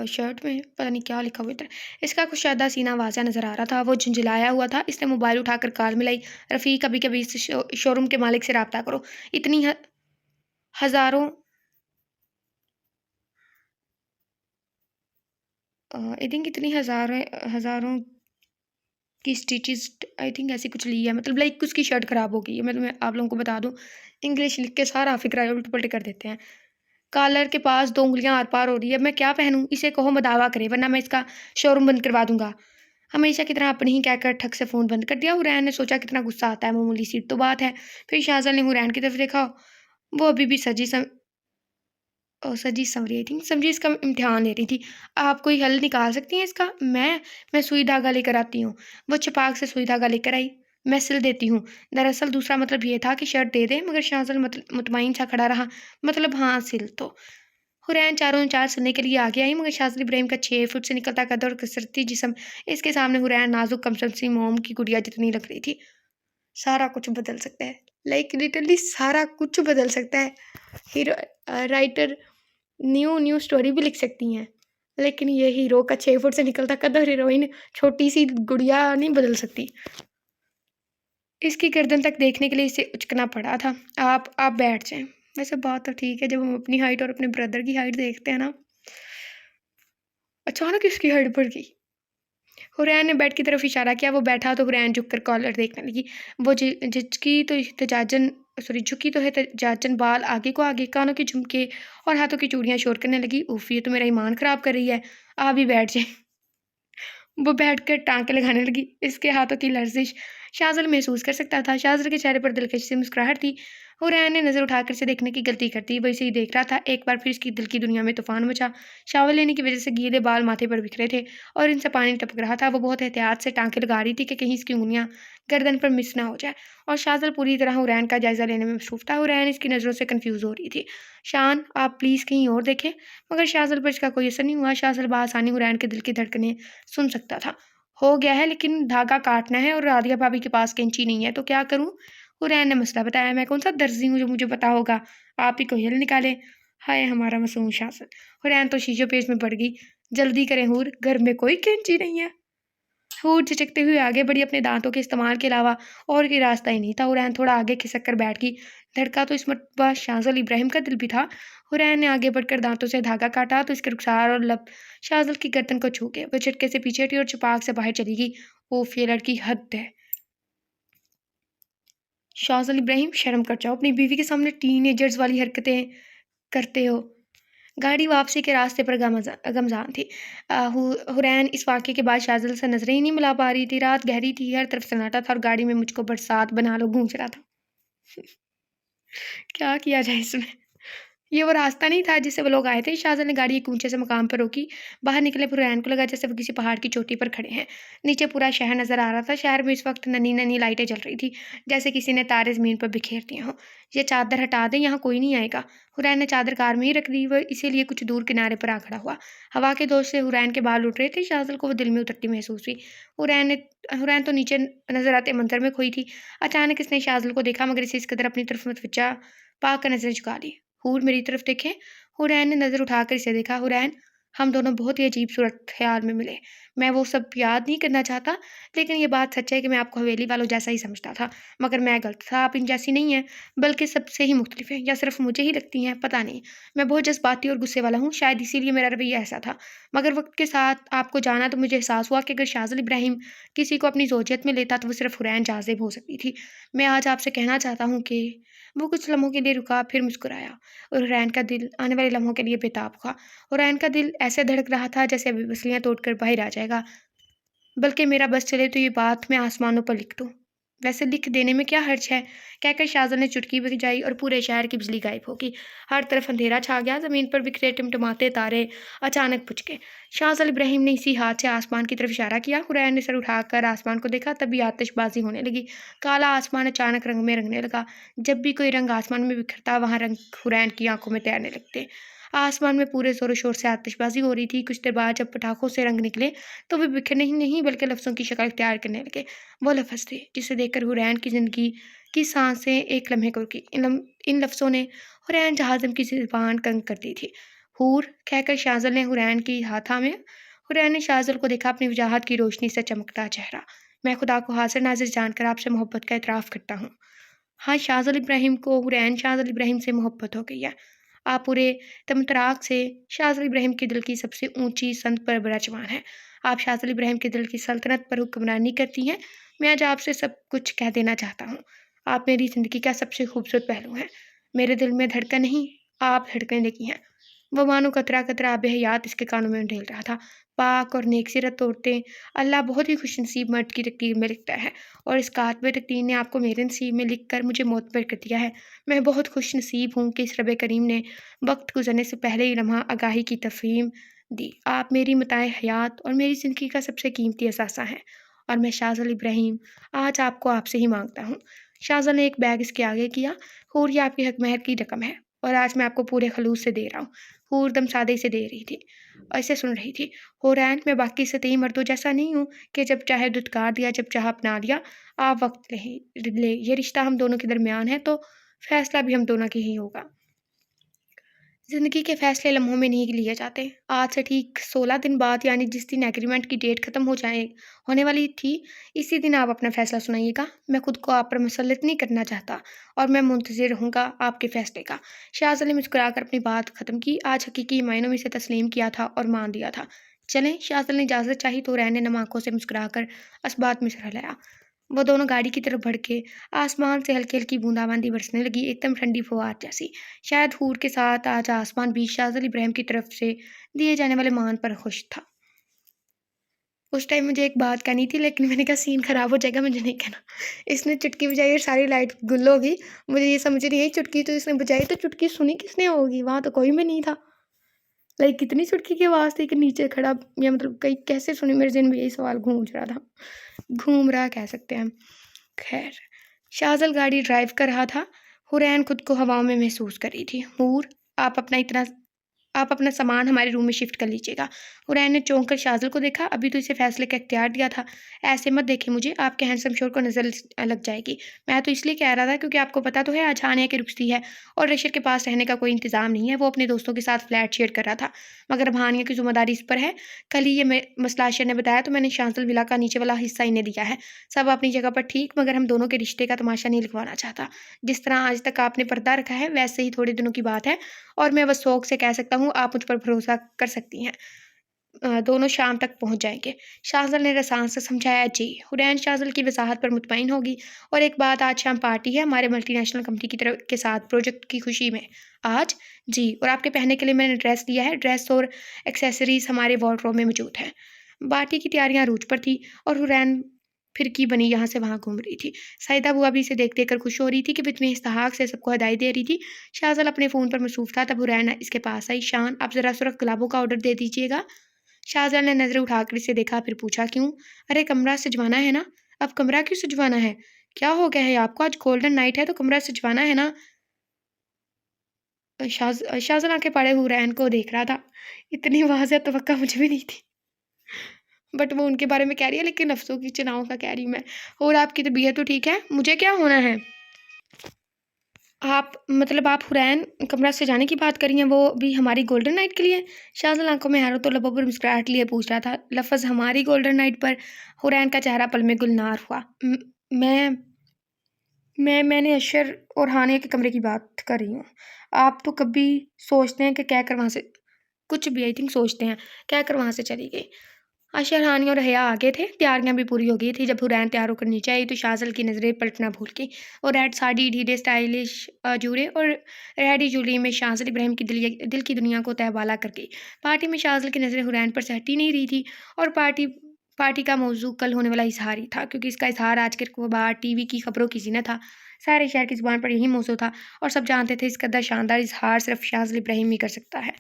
शर्ट में पता नहीं क्या लिखा हुआ था। इसका कुशादा सीना वाज़ा नज़र आ रहा था। वो झुंझलाया हुआ था। इसने मोबाइल उठाकर कार में लाई। रफ़ीक, कभी-कभी इस शोरूम के मालिक से राब्ता करो। इतनी हज़ारों आई थिंक इतनी हज़ारों की स्टिचेस, आई थिंक ऐसी कुछ ली है। मतलब लाइक उसकी शर्ट ख़राब हो गई है। मैं तुम्हें आप लोगों को बता दूँ, इंग्लिश लिख के सारा फ़िक्रा उल्ट-पुल्ट कर देते हैं। कॉलर के पास 2 उँगलियाँ आर-पार हो रही है। मैं क्या पहनूँ? इसे कहो मदावा करे, वरना मैं इसका शोरूम बंद करवा दूँगा। हमेशा की तरह अपने ही कहकर ठक से फ़ोन बंद कर दिया। हुरैन ने सोचा कितना गुस्सा आता है, मामूली सी तो बात है। फिर शाज़ल ने हुरैन की तरफ देखा, वो अभी भी सजी संवरी आई थी, समझी इसका इम्तिहान ले रही थी। आप कोई हल निकाल सकती हैं इसका? मैं सुई धागा लेकर आती हूँ। वो छपाक से सुई धागा लेकर आई। मैं सिल देती हूँ। दरअसल दूसरा मतलब ये था कि शर्ट दे दें, मगर शाज़ल मुतमईन सा खड़ा रहा। मतलब हाँ, सिल तो। हुरैन चारों चार सुनने के लिए आगे आई, मगर शाज़िल इब्राहिम का 6 फुट से निकलता कद और कसरती जिस्म, इसके सामने हुरैन नाजुक कमसल सी मोम की गुड़िया जितनी लग रही थी। सारा कुछ बदल सकता है, लाइक लिटरली सारा कुछ बदल सकता है। Hero writer new new story भी लिख सकती हैं, लेकिन ये हीरो का 6 फुट से निकलता कद और हीरोइन छोटी सी गुड़िया नहीं बदल सकती। इसकी गर्दन तक देखने के लिए इसे उचकना पड़ा था। आप बैठ जाएं। वैसे बात तो ठीक है, जब हम अपनी हाइट और अपने ब्रदर की हाइट देखते हैं ना, अचानक इसकी हाइट बढ़ गई। हुरैन ने बेड की तरफ इशारा किया। वो बैठा तो हुरैन झुककर कॉलर देखने लगी। वो झुकी तो एहतजाजन बाल आगे को आगे, कानों के झुमके और हाथों की चूड़ियां शोर करने लगी। उफ, ये तो मेरा ईमान खराब कर रही है। आप भी बैठ जाए। वो बैठकर टाँके लगाने लगी। इसके हाथों की लर्ज़िश शाज़िल महसूस कर सकता था। शाज़िल के चेहरे पर दिलकश सी मुस्कुराहट थी। हुरैन ने नज़र उठाकर इसे देखने की गलती कर दी। वो इसे ही देख रहा था। एक बार फिर इसकी दिल की दुनिया में तूफ़ान मचा। शावर लेने की वजह से गीले बाल माथे पर बिखरे थे और इनसे पानी टपक रहा था। वो बहुत एहतियात से टाँके लगा रही थी कि कहीं इसकी उँगलियाँ गर्दन पर मिस ना हो जाए, और शाज़िल पूरी तरह हुरैन का जायज़ा लेने में मसरूफ़ था। हुरैन इसकी नज़रों से कन्फ्यूज़ हो रही थी। शान, आप प्लीज़ कहीं और देखें। मगर शाज़िल पर इसका कोई असर नहीं हुआ। शाज़िल बआसानी हुरैन के दिल की धड़कनें सुन सकता था। हो गया है, लेकिन धागा काटना है और राधिया भाभी के पास कैंची नहीं है, तो क्या करूं? हुरैन ने मसला बताया। मैं कौन सा दर्जी हूँ जो मुझे पता होगा? आप ही कोई हल निकाले। हाय हमारा मासूम शासन। हुरैन तो शीशो पेश में पड़ गई। जल्दी करें हूर, घर में कोई कैंची नहीं है। हूर झिझकते हुए आगे बढ़ी। अपने दांतों के इस्तेमाल के अलावा और कोई रास्ता ही नहीं था। हुरैन थोड़ा आगे खिसक कर बैठ गई। धड़का तो इस मरतबा शाज़िल इब्राहिम का दिल भी था। हुरैन ने आगे बढ़कर दांतों से धागा काटा तो इसके रुखसार और लब शाज़िल की गर्दन को छू गए। वह झटके से पीछे हटी और छपाक से बाहर चली गई। ओफ, ये लड़की हद है। शाज़िल इब्राहिम, शर्म कर जाओ। अपनी बीवी के सामने टीनेजर्स वाली हरकतें करते हो। गाड़ी वापसी के रास्ते पर गमज़ान थी। हुरैन इस वाक़ये के बाद शाज़िल से नज़रें ही नहीं मिला पा रही थी। रात गहरी थी, हर तरफ सन्नाटा था और गाड़ी में मुझको बरसात बना लो गूंज रहा था। क्या किया जाए इसमें? ये वो रास्ता नहीं था जिससे वो लोग आए थे। शाहज़ाद ने गाड़ी एक ऊंचे से मकाम पर रोकी। बाहर निकले हुरैन को लगा जैसे वो किसी पहाड़ की चोटी पर खड़े हैं। नीचे पूरा शहर नज़र आ रहा था। शहर में इस वक्त नन्ही नन्ही लाइटें जल रही थी, जैसे किसी ने तारे ज़मीन पर बिखेर दिए हों। ये चादर हटा दें, यहाँ कोई नहीं आएगा। हुरैन ने चादर कार में ही रख दी। वह इसीलिए कुछ दूर किनारे पर आ खड़ा हुआ। हवा के दोष से हुरैन के बाल उठ रहे थे। शाहज़ाद को वो दिल में उतरती महसूस हुई। हुरैन तो नीचे नज़र आते मंजर में खोई थी। अचानक इसने शाहज़ाद को देखा, मगर इसे इस कदर अपनी तरफ मतवज्जा पाकर नज़रें झुका ली। हूर, मेरी तरफ देखें। हुरैन ने नज़र उठाकर इसे देखा। हुरैन, हम दोनों बहुत ही अजीब सूरत ख्याल में मिले। मैं वो सब याद नहीं करना चाहता, लेकिन ये बात सच है कि मैं आपको हवेली वालों जैसा ही समझता था, मगर मैं गलत था। आप इन जैसी नहीं हैं, बल्कि सबसे ही मुख्तलिफ हैं, या सिर्फ मुझे ही लगती हैं, पता नहीं। मैं बहुत जज्बाती और गुस्से वाला हूँ, शायद इसीलिए मेरा रवैया ऐसा था। मगर वक्त के साथ आपको जाना तो मुझे एहसास हुआ कि अगर शाज़िल इब्राहिम किसी को अपनी ज़ौजियत में लेता तो वो सिर्फ हुरैन जाज़िब हो सकती थी। मैं आज आपसे कहना चाहता हूँ कि वो कुछ लम्हों के लिए रुका, फिर मुस्कुराया, और हुरैन का दिल आने वाले लम्हों के लिए बेताब था। हुरैन का दिल ऐसे धड़क रहा था जैसे अभी पसलियाँ तोड़कर बाहर आ जाएगा। बल्कि मेरा बस चले तो ये बात मैं आसमानों पर लिख दूँ। वैसे लिख देने में क्या हर्ज है? कहकर शाज़िल ने चुटकी बजाई और पूरे शहर की बिजली गायब हो गई। हर तरफ अंधेरा छा गया। ज़मीन पर बिखरे टिमटिमाते तारे अचानक बुझ गए। शाज़िल इब्राहिम ने इसी हाथ से आसमान की तरफ इशारा किया। हुरैन ने सर उठाकर आसमान को देखा, तभी आतिशबाजी होने लगी। काला आसमान अचानक रंग में रंगने लगा। जब भी कोई रंग आसमान में बिखरता, वहाँ रंग हुरैन की आंखों में तैरने लगते। आसमान में पूरे ज़ोरों शोर से आतिशबाजी हो रही थी। कुछ देर बाद जब पटाखों से रंग निकले, तो वे बिखरने ही नहीं बल्कि लफ्ज़ों की शक्ल इख्तियार करने लगे। वो लफ्ज़ थे जिसे देखकर हुरैन की ज़िंदगी की सांसें एक लम्हे को रुकी। इन लफ्ज़ों ने हुरैन जहाज़म की ज़ुबान तंग कर दी थी। हूर, कहकर शाज़िल ने हुरैन की हाथ थामे। हुरैन ने शाज़िल को देखा, अपनी वजाहत की रोशनी से चमकता चेहरा। मैं खुदा को हाज़िर नाज़िर जानकर आपसे मोहब्बत का इतराफ़ करता हूँ। हाँ, शाज़िल इब्राहिम को हुरैन शाज़िल इब्राहिम से मोहब्बत हो गई है। आप पूरे तमतराक से शाज़िल इब्राहिम के दिल की सबसे ऊंची संत पर बड़ा जवान है। आप शाज़िल इब्राहिम के दिल की सल्तनत पर हुक्मरानी करती हैं। मैं आज आपसे सब कुछ कह देना चाहता हूँ। आप मेरी ज़िंदगी का सबसे खूबसूरत पहलू हैं। मेरे दिल में धड़कन नहीं, आप धड़कने लगी हैं। वो मानो कतरा कतरा आब हयात इसके कानों में ढेल रहा था। पाक और नेक सीरत औरतें अल्लाह बहुत ही खुशनसीब मर्द की तकदीर में लिखता है, और इस कातिब तकदीर ने आपको मेरे नसीब में लिख कर मुझे मोतबर कर दिया है। मैं बहुत खुशनसीब हूँ कि इस रब करीम ने वक्त गुजरने से पहले ही लम्हा आगाही की तफहीम दी। आप मेरी मताए हयात और मेरी ज़िंदगी का सबसे कीमती असासा हैं, और मैं शाहज़ल इब्राहिम आज आपको आपसे ही मांगता हूँ। शाहज़ल ने एक बैग इसके आगे किया। हूर, ये आपकी हक महर की रकम है और आज मैं आपको पूरे खलूस से दे रहा हूँ। हूर दम सादे से दे रही थी और इसे सुन रही थी। हुरैन, मैं बाकी सतही मर्दों जैसा नहीं हूँ कि जब चाहे दुत्कार दिया, जब चाहे अपना लिया। आप वक्त ले, ये रिश्ता हम दोनों के दरमियान है, तो फैसला भी हम दोनों की ही होगा। ज़िंदगी के फ़ैसले लम्हों में नहीं लिए जाते। आज से ठीक 16 दिन बाद, यानी जिस दिन एग्रीमेंट की डेट ख़त्म होने वाली थी, इसी दिन आप अपना फ़ैसला सुनाइएगा। मैं खुद को आप पर मुसल्लत नहीं करना चाहता और मैं मुंतज़िर रहूँगा आपके फ़ैसले का। शाहज़ाद ने मुस्कुराकर अपनी बात ख़त्म की। आज हकीकी मायनों में इसे तस्लीम किया था और मान लिया था। चलें, शाहज़ाद ने इजाज़त चाही तो हुरैन ने नम आँखों से मुस्कुराकर असबात में सिर हिलाया। वो दोनों गाड़ी की तरफ भड़के। आसमान से हल्की-हल्की बूंदाबांदी बरसने लगी, एकदम ठंडी फुहार जैसी। शायद हूर के साथ आज आसमान भी शाहज़ल इब्राहिम की तरफ से दिए जाने वाले मान पर खुश था। उस टाइम मुझे एक बात कहनी थी, लेकिन मैंने कहा सीन ख़राब हो जाएगा, मुझे नहीं कहना। इसने चुटकी बजाई और सारी लाइट गुल हो गई। मुझे ये समझ नहीं आई, चुटकी तो इसने बजाई, तो चुटकी सुनी किसने होगी? वहाँ तो कोई भी नहीं था। लाइक कितनी चुटकी की आवाज़ थी कि नीचे खड़ा, या मतलब कहीं कैसे सुनी? मेरे ज़हन में यही सवाल घूम रहा था। घूम रहा कह सकते हैं। खैर, शाहज़ल गाड़ी ड्राइव कर रहा था। हुरैन खुद को हवाओं में महसूस कर रही थी। हूर, आप अपना सामान हमारे रूम में शिफ्ट कर लीजिएगा। हुरैन ने चौंक कर शाहज़ल को देखा। अभी तो इसे फैसले का इख्तियार दिया था। ऐसे मत देखें मुझे, आपके हैंडसम शोर को नज़र लग जाएगी। मैं तो इसलिए कह रहा था क्योंकि आपको पता तो है आज हानिया की रुखसती है और रशर के पास रहने का कोई इंतज़ाम नहीं है। वो अपने दोस्तों के साथ फ्लैट शेयर कर रहा था, मगर अब हानिया की ज़िम्मेदारी इस पर है। कल ही ये मसला अशर ने बताया, तो मैंने शाहज़ल विला का नीचे वाला हिस्सा इन्हें दिया है। सब अपनी जगह पर ठीक, मगर हम दोनों के रिश्ते का तमाशा नहीं लिखवाना चाहता। जिस तरह आज तक आपने पर्दा रखा है, वैसे ही थोड़े दिनों की बात है, और मैं बस शौक से कह सकता हूँ, आप मुझ पर भरोसा कर सकती हैं। दोनों शाम तक पहुँच जाएँगे। शाहज़ल ने रसान से समझाया। जी। हुरैन शाहज़ल की वज़ाहत पर मुतमईन होगी। और एक बात, आज शाम पार्टी है हमारे मल्टीनेशनल कंपनी की तरफ के साथ प्रोजेक्ट की खुशी में। आज? जी। और आपके पहनने के लिए मैंने ड्रेस लिया है। ड्रेस और एक्सेसरीज़ हमारे वार्डरोब में मौजूद हैं। पार्टी की तैयारियाँ अरूज पर थी और हुरैन फिरकी बनी यहाँ से वहाँ घूम रही थी। सईदा बुआ भी इसे देख कर खुश हो रही थी कि इतने इस्तेहाक से सबको हदायत दे रही थी। शाहज़ल अपने फ़ोन पर मसरूफ़ था, तब हुरैन इसके पास आई। शान, आप ज़रा सुरख गुलाबों का ऑर्डर दे दीजिएगा। शाहज़ाद ने नज़रें उठाकर इसे देखा, फिर पूछा, क्यों? अरे कमरा सजवाना है ना। अब कमरा क्यों सजवाना है? क्या हो गया है आपको? आज गोल्डन नाइट है तो कमरा सजवाना है ना। शाहज़ाद आंखें फाड़े हुरैन को देख रहा था। इतनी वाज़ेह तवक्का मुझे भी नहीं थी, बट वो उनके बारे में कह रही है, लेकिन अफ़सोस की चुनाव का कह रही हूँ मैं। और आपकी तबीयत तो ठीक है? मुझे क्या होना है? आप हुरैन कमरा सजाने की बात कर रही हैं, वो भी हमारी गोल्डन नाइट के लिए? शाहज़ाद आंखों में हैरत और लबों पर मुस्कुराहट लिए पूछ रहा था। लफ़्ज़ हमारी गोल्डन नाइट पर हुरैन का चेहरा पल में गुलनार हुआ। मैं मैंने अशर और हानिया के कमरे की बात कर रही हूँ। आप तो कभी सोचते हैं कि कहकर वहाँ से कुछ भी, आई थिंक सोचते हैं, कहकर वहाँ से चली गई। अशर, हानिया और हया आगे थे। तैयारियां भी पूरी हो गई थी। जब हुरैन तैयार होकर नीचे आई तो शाहज़ल की नज़रें पलटना भूल गई। और रेड साड़ी, ढीले स्टाइलिश जूड़े और रेडी ज्वेलरी में शाहज़ल इब्राहिम की दिल की दुनिया को तहबाला कर गई। पार्टी में शाहज़ल की नज़रें हुरैन पर से हटी नहीं रही थी, और पार्टी पार्टी का मौजू कल होने वाला इजहार ही था, क्योंकि इसका इजहार आज के अखबार टीवी की खबरों की ज़ीनत था। सारे शहर की ज़ुबान पर यही मौजू था, और सब जानते थे इस कदर शानदार इजहार सिर्फ शाहज़ल इब्राहिम ही कर सकता है।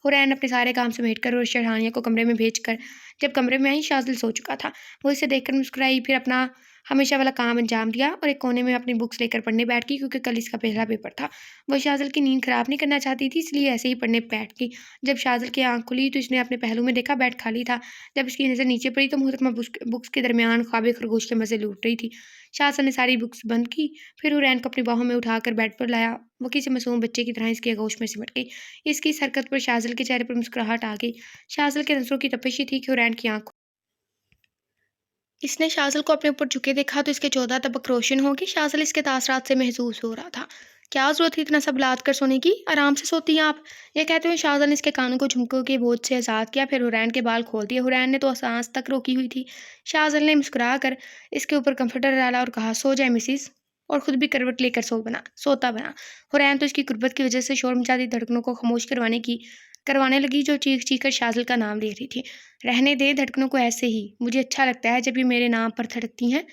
हुरैन अपने सारे काम समेट कर और शरहानिया को कमरे में भेजकर जब कमरे में आई, शाज़िल सो चुका था। वो इसे देखकर मुस्कुराई, फिर अपना हमेशा वाला काम अंजाम दिया और एक कोने में अपनी बुक्स लेकर पढ़ने बैठ गई, क्योंकि कल इसका पहला पेपर था। वो शाज़िल की नींद खराब नहीं करना चाहती थी, इसलिए ऐसे ही पढ़ने बैठ गई। जब शाज़िल की आंख खुली तो इसने अपने पहलू में देखा, बेड खाली था। जब इसकी नज़र नीचे पड़ी तो मुहतरमा बुक्स के दरमियान ख्वाब खरगोश के मज़े लूट रही थी। शाज़िल ने सारी बुक्स बंद की, फिर हुरैन को अपनी बाहों में उठाकर बेड पर लाया। वो किसी मासूम बच्चे की तरह इसकी आगोश में सिमट गई। इसकी इस हरकत पर शाज़िल के चेहरे पर मुस्कुराहट आ गई। शाज़िल के नज़रों की तपिश ही थी कि हुरैन की आंख। इसने शाज़िल को अपने ऊपर झुके देखा तो इसके 14 तबक रोशन हो गए। शाज़िल इसके तासरात से महसूस हो रहा था। क्या ज़रूरत है इतना सब लाद कर सोने की? आराम से सोती हैं आप। ये कहते हुए शाज़िल ने इसके कानों को झुमकों के बोझ से आज़ाद किया, फिर हुरैन के बाल खोल दिए। हुरैन ने तो सांस तक रोकी हुई थी। शाज़िल ने मुस्कुरा कर इसके ऊपर कंफर्टर डाला और कहा, सो जाए मिसिस, और खुद भी करवट लेकर सोता बना। हुरैन तो इसकी गुर्बत की वजह से शोर मचाती धड़कनों को खामोश करवाने की करवाने लगी, जो चीख चीख कर शाज़िल का नाम ले रही थी। रहने दे धड़कनों को ऐसे ही, मुझे अच्छा लगता है जब ये मेरे नाम पर धड़कती हैं।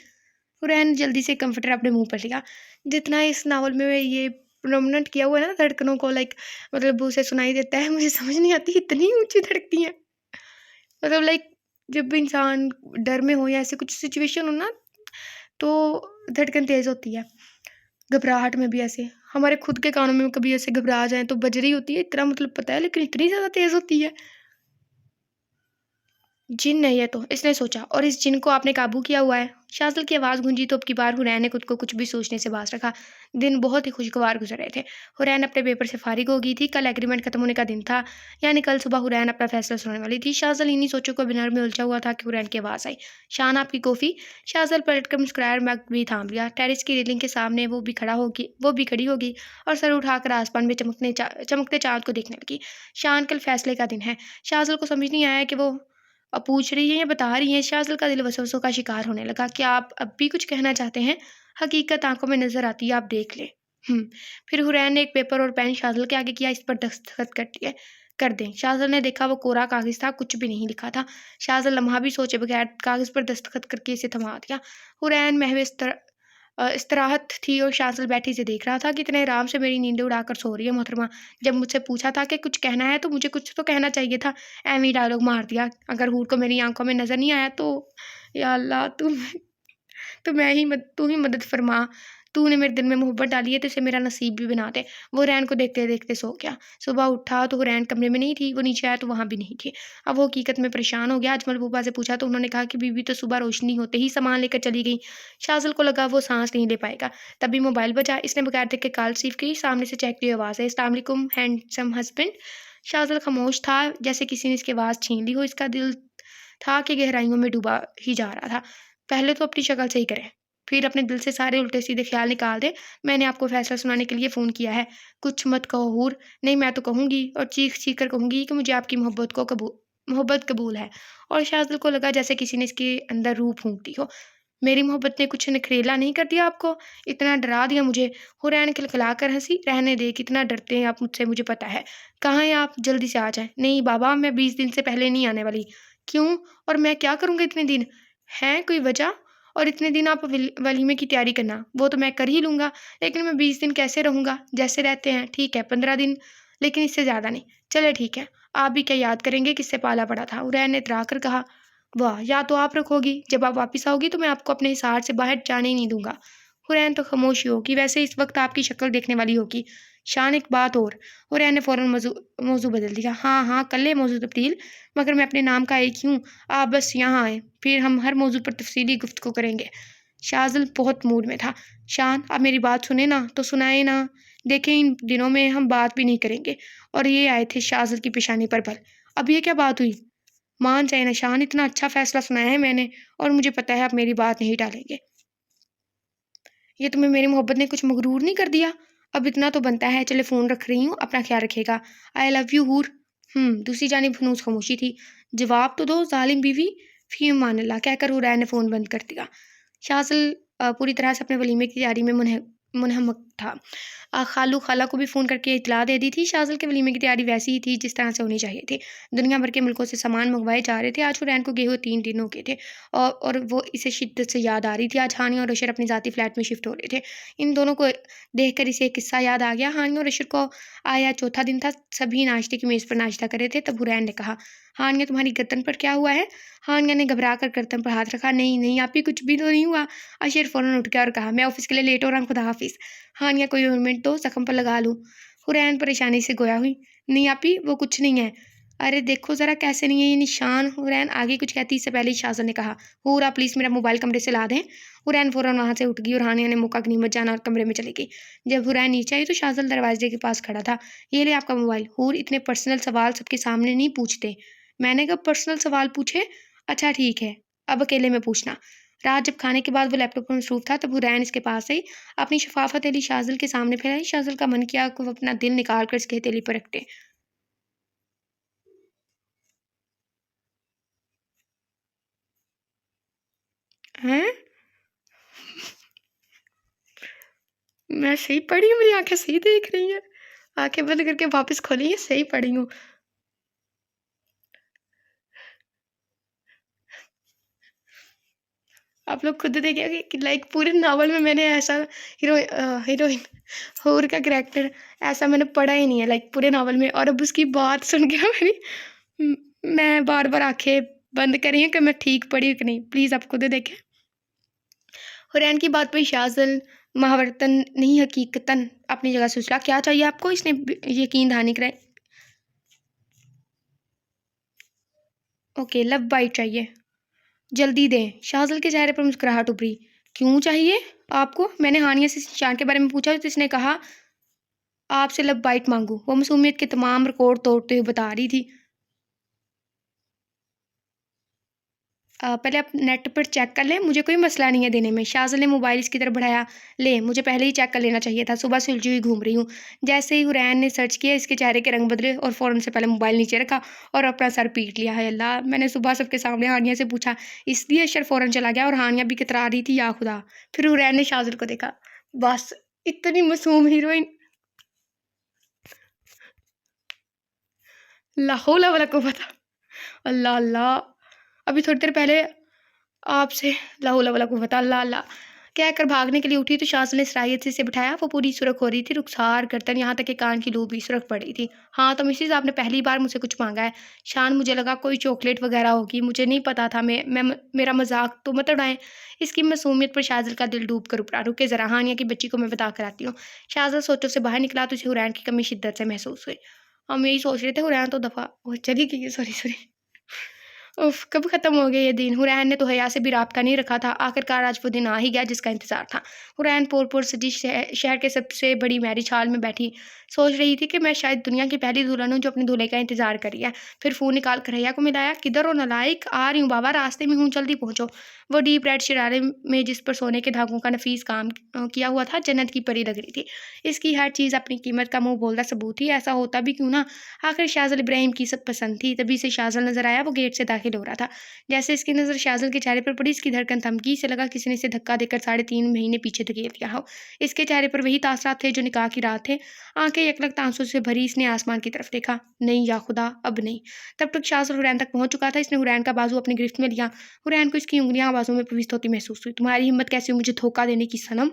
हुरैन जल्दी से कंफर्टर अपने मुंह पर लिया। जितना इस नावल में ये प्रोमिनेंट किया हुआ है ना धड़कनों को, लाइक मतलब उसे सुनाई देता है, मुझे समझ नहीं आती इतनी ऊंची धड़कती हैं। मतलब लाइक जब भी इंसान डर में हो या ऐसे कुछ सिचुएशन हो ना, तो धड़कन तेज़ होती है। घबराहट में भी ऐसे हमारे खुद के कानों में कभी ऐसे घबरा जाए तो बज रही होती है, इतना मतलब पता है, लेकिन इतनी ज़्यादा तेज़ होती है। जिन नहीं है तो, इसने सोचा, और इस जिन को आपने काबू किया हुआ है। शाज़िल की आवाज़ गूंजी तो अब की बार हुरैन ने खुद को कुछ भी सोचने से बाज रखा। दिन बहुत ही खुशगवार गुजर रहे थे। हुरैन अपने पेपर से फारिग हो गई थी। कल एग्रीमेंट खत्म होने का दिन था, यानी कल सुबह हुरैन अपना फैसला सुनाने वाली थी। शाज़िल इन्हीं सोचों को बिनार में उलझा हुआ था कि हुरैन की आवाज़ आई, शान आपकी कॉफ़ी। शाज़िल पलटकर मुस्कुराया, मग भी थाम लिया। टेरिस की रेलिंग के सामने वो भी खड़ी होगी और सर उठाकर आसमान में चमकते चाँद को देखने लगी। शान, कल फैसले का दिन है। शाज़िल को समझ नहीं आया कि वो अब पूछ रही हैं या बता रही हैं। शाज़िल का दिल वसवसों का शिकार होने लगा। क्या आप अब भी कुछ कहना चाहते हैं? हकीकत आंखों में नजर आती है, आप देख लें। फिर हुरैन ने एक पेपर और पेन शाज़िल के आगे किया, इस पर दस्तखत कर दिए। कर दें। शाज़िल ने देखा, वो कोरा कागज था, कुछ भी नहीं लिखा था। शाज़िल लम्हा भी सोचे बगैर कागज पर दस्तखत करके इसे थमा दिया। हुरैन महवे इस्तराहत थी और शाज़िल बैठी से देख रहा था कि इतने आराम से मेरी नींदें उड़ाकर सो रही है मोहतरमा। जब मुझसे पूछा था कि कुछ कहना है तो मुझे कुछ तो कहना चाहिए था, एवं ही डायलॉग मार दिया। अगर हूर को मेरी आंखों में नजर नहीं आया तो या अल्लाह, तू ही मदद फरमा। तूने मेरे दिल में मोहब्बत डाली है तो इसे मेरा नसीब भी बना दे। वो हुरैन को देखते देखते सो गया। सुबह उठा तो हुरैन कमरे में नहीं थी, वो नीचे आया तो वहाँ भी नहीं थी। अब वो हकीकत में परेशान हो गया। अजमल फूफा से पूछा तो उन्होंने कहा कि बीवी तो सुबह रोशनी होते ही सामान लेकर चली गई। शाज़िल को लगा वो सांस नहीं ले पाएगा। तभी मोबाइल बजा। इसने बगैर देखे कॉल रिसीव की। सामने से चेक की आवाज़ है, अस्सलाम वालेकुम हैंडसम हस्बैंड। शाज़िल खामोश था, जैसे किसी ने इसकी आवाज़ छीन ली हो। इसका दिल था कि गहराइयों में डूबा ही जा रहा था। पहले तो अपनी शक्ल सही करें, फिर अपने दिल से सारे उल्टे सीधे ख्याल निकाल दे। मैंने आपको फैसला सुनाने के लिए फ़ोन किया है। कुछ मत कहो हूर। नहीं, मैं तो कहूँगी और चीख कर कहूँगी कि मुझे आपकी मोहब्बत कबूल है। और शाज़िल को लगा जैसे किसी ने इसके अंदर रूह फूंक दी हो। मेरी मोहब्बत ने कुछ नखरेला नहीं कर दिया आपको? इतना डरा दिया मुझे? हुरैन खिलखिला कर हंसी। रहने दे, कितना डरते हैं आप मुझसे, मुझे पता है। कहाँ हैं आप? जल्दी से आ जाएं। नहीं बाबा, मैं 20 दिन से पहले नहीं आने वाली। क्यों? और मैं क्या करूँगा इतने दिन? हैं कोई वजह? और इतने दिन आप वलीमे की तैयारी करना, वो तो मैं कर ही लूँगा, लेकिन मैं 20 दिन कैसे रहूँगा? जैसे रहते हैं, ठीक है 15 दिन, लेकिन इससे ज़्यादा नहीं। चले ठीक है, आप भी क्या याद करेंगे किससे पाला पड़ा था? हुरैन ने इतरा कर कहा। वाह! याद तो आप रखोगी, जब आप वापस आओगी तो मैं आपको अपने हिसार से बाहर जाने ही नहीं दूँगा। हुरैन तो खामोश ही होगी, वैसे इस वक़्त आपकी शक्ल देखने वाली होगी। शान, एक बात और। हुरैन ने फ़ौरन मौज़ू बदल दिया। हाँ, हाँ, कर लें मौज़ू तब्दील, मगर मैं अपने नाम का एक ही हूँ। आप बस यहाँ आएँ, फिर हम हर मौज़ू पर तफ़सीली गुफ्तगू करेंगे। शाज़िल बहुत मूड में था। शान, आप मेरी बात सुने ना, तो सुनाए ना। देखें, इन दिनों में हम बात भी नहीं करेंगे। और ये आए थे शाज़िल की पेशानी पर बल। अब ये क्या बात हुई? मान जाए ना शान, इतना अच्छा फैसला सुनाया है मैंने, और मुझे पता है आप मेरी बात नहीं टालेंगे। ये तुम्हें मेरी मोहब्बत ने कुछ मगरूर नहीं कर दिया? अब इतना तो बनता है। चले फ़ोन रख रही हूँ, अपना ख्याल रखिएगा। आई लव यू हूर। दूसरी जानिब हनूस खामोशी थी। जवाब तो दो ज़ालिम बीवी। फ़ी अमान अल्लाह कहकर हुरैन ने फ़ोन बंद कर दिया। शाज़िल पूरी तरह से अपने वलीमे की तैयारी में मुनहमक था। खालू खाला को भी फ़ोन करके इत्तला दे दी थी। शाज़िल के वलीमे की तैयारी वैसी ही थी जिस तरह से होनी चाहिए थी। दुनिया भर के मुल्कों से सामान मंगवाए जा रहे थे। आज हुरैन को गए हुए 3 दिन हो गए थे, और वो इसे शिद्दत से याद आ रही थी। आज हानि और अशर अपनी ज़ाती फ्लैट में शिफ्ट हो रहे थे। इन दोनों को देखकर इसे एक किस्सा याद आ गया। हानि और अशर को आया चौथा दिन था। सभी नाश्ते की मेज़ पर नाश्ता कर रहे थे। तब हुरैन ने कहा, हानिया, तुम्हारी गर्दन पर क्या हुआ है? हानिया ने घबरा कर गर्दन पर हाथ रखा। नहीं नहीं आप ही, कुछ भी तो नहीं हुआ। अशर फ़ौरन उठ गया और कहा, मैं ऑफिस के लिए लेट हो रहा हूँ, खुदा हाफिज़। हानिया, कोई ऑइंटमेंट दो, ज़ख्म पर लगा लूँ। हुरैन परेशानी से गोया हुई। नहीं आपी, वो कुछ नहीं है। अरे देखो ज़रा कैसे नहीं है ये निशान। हुरैन आगे कुछ कहती इससे पहले ही शाज़िल ने कहा, हूरा प्लीज़ मेरा मोबाइल कमरे से ला दें। हुरैन फ़ौरन वहाँ से उठ गई और हानिया ने मौका गनीमत जाना और कमरे में चली गई। जब हुरैन नीचे आई तो शाज़िल दरवाजे के पास खड़ा था। ये ले आपका मोबाइल। हूर, इतने पर्सनल सवाल सबके सामने नहीं पूछते। मैंने कब पर्सनल सवाल पूछे? अच्छा ठीक है, अब अकेले में पूछना। रात जब खाने के बाद वो लैपटॉप पर मसरूफ़ था तब हुरैन इसके पास आई, अपनी शफ़ाफ़त हथेली शाज़िल के सामने फैलाई। शाज़िल का मन किया कि वो अपना दिल निकाल कर इसकी हथेली पर रख दे। हैं? मैं सही पढ़ी हूँ? मेरी आँखें सही देख रही हैं? आँखें बंद करके वापस खोली हैं, सही पढ़ी हूँ। आप लोग खुद देखिए कि लाइक पूरे नावल में मैंने ऐसा हीरोइन हूर का कैरेक्टर ऐसा मैंने पढ़ा ही नहीं है लाइक पूरे नावल में। और अब उसकी बात सुन के ना म- मैं बार बार आंखें बंद कर रही हूँ कि मैं ठीक पढ़ी हूँ कि नहीं। प्लीज़ आप खुद देखें। हुरैन की बात पे शाज़िल महावरतन नहीं हकीकतन अपनी जगह से उछला। क्या चाहिए आपको? इसने यकीन दहानी कराए। ओके, लव बाइट चाहिए, जल्दी दें। शाज़िल के चेहरे पर मुस्कुराहट उभरी। क्यों चाहिए आपको? मैंने हानिया से शान के बारे में पूछा तो इसने कहा आपसे लव बाइट मांगू। वो मासूमियत के तमाम रिकॉर्ड तोड़ते हुए बता रही थी। पहले आप नेट पर चेक कर लें, मुझे कोई मसला नहीं है देने में। शाज़िल ने मोबाइल इसकी तरफ बढ़ाया। ले, मुझे पहले ही चेक कर लेना चाहिए था, सुबह से उलझी हुई घूम रही हूँ। जैसे ही हुरैन ने सर्च किया, इसके चेहरे के रंग बदले और फ़ौरन से पहले मोबाइल नीचे रखा और अपना सर पीट लिया। है अल्लाह, मैंने सुबह सबके सामने हानिया से पूछा, इसलिए अशर फ़ौरन चला गया और हानिया भी कतरा रही थी। या खुदा। फिर हुरैन ने शाज़िल को देखा। बस, इतनी मासूम हीरोइन। ला हौला वला कुव्वता। अल्लाह अल्लाह। अभी थोड़ी देर पहले आपसे ला हौला वला कुव्वता अल्लाह अल्लाह कहकर भागने के लिए उठी तो शाज़िल ने सराहियत से इसे बिठाया। वो पूरी सुरख हो रही थी, रुखसार गर्दन यहाँ तक कि कान की लूब भी सुरख पड़ रही थी। हाँ तो मिसिज, आपने पहली बार मुझसे कुछ मांगा है। शान, मुझे लगा कोई चॉकलेट वगैरह होगी, मुझे नहीं पता था। मैं मेरा मजाक तो मत उड़ाएं। इसकी मासूमियत पर शाज़िल का दिल डूब कर उपड़ा। रुके ज़रा, हानिया की बच्ची को मैं बता कर आती हूँ। शाज़िल सोचों से बाहर निकला तो उसे हुरैन की कमी शिद्दत से महसूस हुई। हम यही सोच रहे थे, हुरैन तो दफ़ा वो चली गई। Sorry sorry. उफ, कब ख़त्म हो गया ये दिन। हुरैन ने तो हया से भी राब्ता नहीं रखा था। आखिरकार आज वो दिन आ ही गया जिसका इंतज़ार था। हुरैन पोर सजी शहर के सबसे बड़ी मैरिज हॉल में बैठी सोच रही थी कि मैं शायद दुनिया की पहली दुल्हन हूँ जो अपने दूल्हे का इंतज़ार कर रही है। फिर फ़ोन निकाल कर हया को मिलाया। किधर हो नालायक? आ रही हूँ बाबा, रास्ते में हूँ, जल्दी पहुँचो। वो डीप रेड शरारे में जिस पर सोने के धागों का नफीस काम किया हुआ था, जन्नत की परी लग रही थी। इसकी हर चीज़ अपनी कीमत का मुंह बोलता सबूत ही। ऐसा होता भी क्यों ना, आखिर शाज़िल इब्राहिम की सब पसंद थी। तभी से शाज़िल नजर आया। वो गेट से दाखिल हो रहा था। जैसे इसकी नज़र शाज़िल के चेहरे पर पड़ी, इसकी धड़कन थमकी। इसे लगा किसी ने इसे धक्का देकर 3.5 महीने पीछे धकेल दिया हो। इसके चेहरे पर वही तासरात थे जो निकाह की रात थे। आंखें यकलक आंसू से भरी, इसने आसमान की तरफ देखा। नहीं या खुदा, अब नहीं। तब तक शाज़िल हुरैन तक पहुंच चुका था। इसने हुरैन का बाजू अपनी गिरफ्त में लिया। हुरैन को इसकी उंगलियां बाजू में प्रविष्ट होती महसूस हुई। तुम्हारी हिम्मत कैसी हुई मुझे धोखा देने की सनम?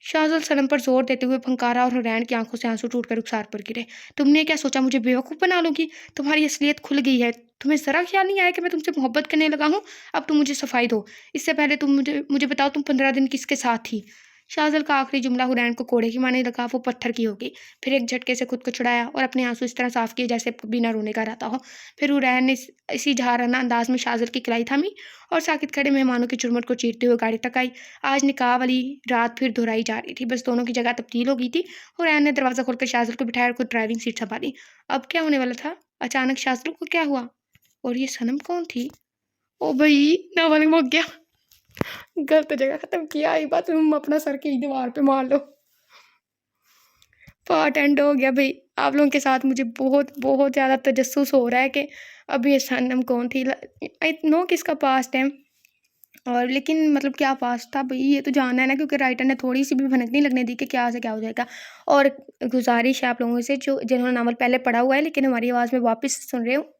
शाहज़ाद सनम पर जोर देते हुए फंकारा और हुरैन की आंखों से आंसू टूटकर रुखसार पर गिरे। तुमने क्या सोचा, मुझे बेवकूफ़ बना लोगी? तुम्हारी असलियत खुल गई है। तुम्हें ज़रा ख्याल नहीं आया कि मैं तुमसे मोहब्बत करने लगा हूँ? अब तुम मुझे सफाई दो। इससे पहले तुम मुझे मुझे बताओ, तुम 15 दिन किसके साथ थी? शाहज़ाद का आखिरी जुमला हुरैन को कोड़े की माने लगा। वो पत्थर की हो गई। फिर एक झटके से खुद को छुड़ाया और अपने आंसू इस तरह साफ किए जैसे कभी ना रोने का रहता हो। फिर हुरैन ने इसी जहाराना अंदाज में शाहज़ाद की कलाई थामी और साकित खड़े मेहमानों के चुरमुट को चीरते हुए गाड़ी तक आई। आज निकाह वाली रात फिर दोहराई जा रही थी, बस दोनों की जगह तब्दील हो गई थी। हुरैन ने दरवाज़ा खोलकर शाज़िल को बिठाया और खुद ड्राइविंग सीट संभाली। अब क्या होने वाला था? अचानक शाज़िल को क्या हुआ? और ये सनम कौन थी? ओ भई, नावल मुक गया। गलत जगह ख़त्म किया। ये बात तुम अपना सर की दीवार पे मार लो। पार्ट एंड हो गया भाई। आप लोगों के साथ मुझे बहुत बहुत ज़्यादा तजस्सुस हो रहा है कि अब ये सनम कौन थी। आई नो कि इसका पास्ट है, और लेकिन मतलब क्या पास था भाई, ये तो जानना है ना, क्योंकि राइटर ने थोड़ी सी भी भनक नहीं लगने दी कि क्या से क्या हो जाएगा। और गुजारिश है आप लोगों से जो जिन्होंने नावल पहले पढ़ा हुआ है लेकिन हमारी आवाज़ में वापस सुन रहे हो,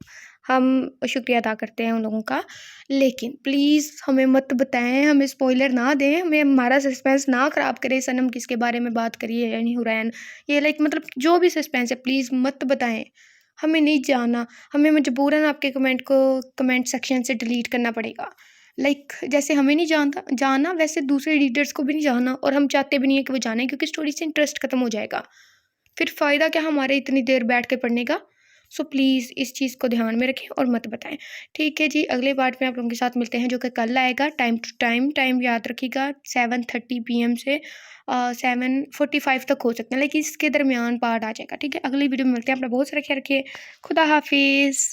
हम शुक्रिया अदा करते हैं उन लोगों का। लेकिन प्लीज़ हमें मत बताएं, हमें स्पॉइलर ना दें, हमें हमारा सस्पेंस ना ख़राब करें। सनम किसके बारे में बात करिए, यानी हुरैन, ये लाइक मतलब जो भी सस्पेंस है प्लीज़ मत बताएं। हमें नहीं जानना। हमें मजबूरन आपके कमेंट को कमेंट सेक्शन से डिलीट करना पड़ेगा। जैसे हमें नहीं जानना वैसे दूसरे रीडर्स को भी नहीं जानना, और हम चाहते भी नहीं है कि वो जाने, क्योंकि स्टोरी से इंटरेस्ट खत्म हो जाएगा। फिर फ़ायदा क्या हमारे इतनी देर बैठ के पढ़ने का? सो प्लीज़ इस चीज़ को ध्यान में रखें और मत बताएं। ठीक है जी, अगले पार्ट में आप लोगों के साथ मिलते हैं जो कि कल आएगा। टाइम टू टाइम याद रखिएगा, 7:30 PM से 7:45 तक हो सकते हैं, लेकिन इसके दरमियान पार्ट आ जाएगा। ठीक है, अगली वीडियो में मिलते हैं। अपना बहुत सारा ख्याल रखिए। खुदा हाफिज़।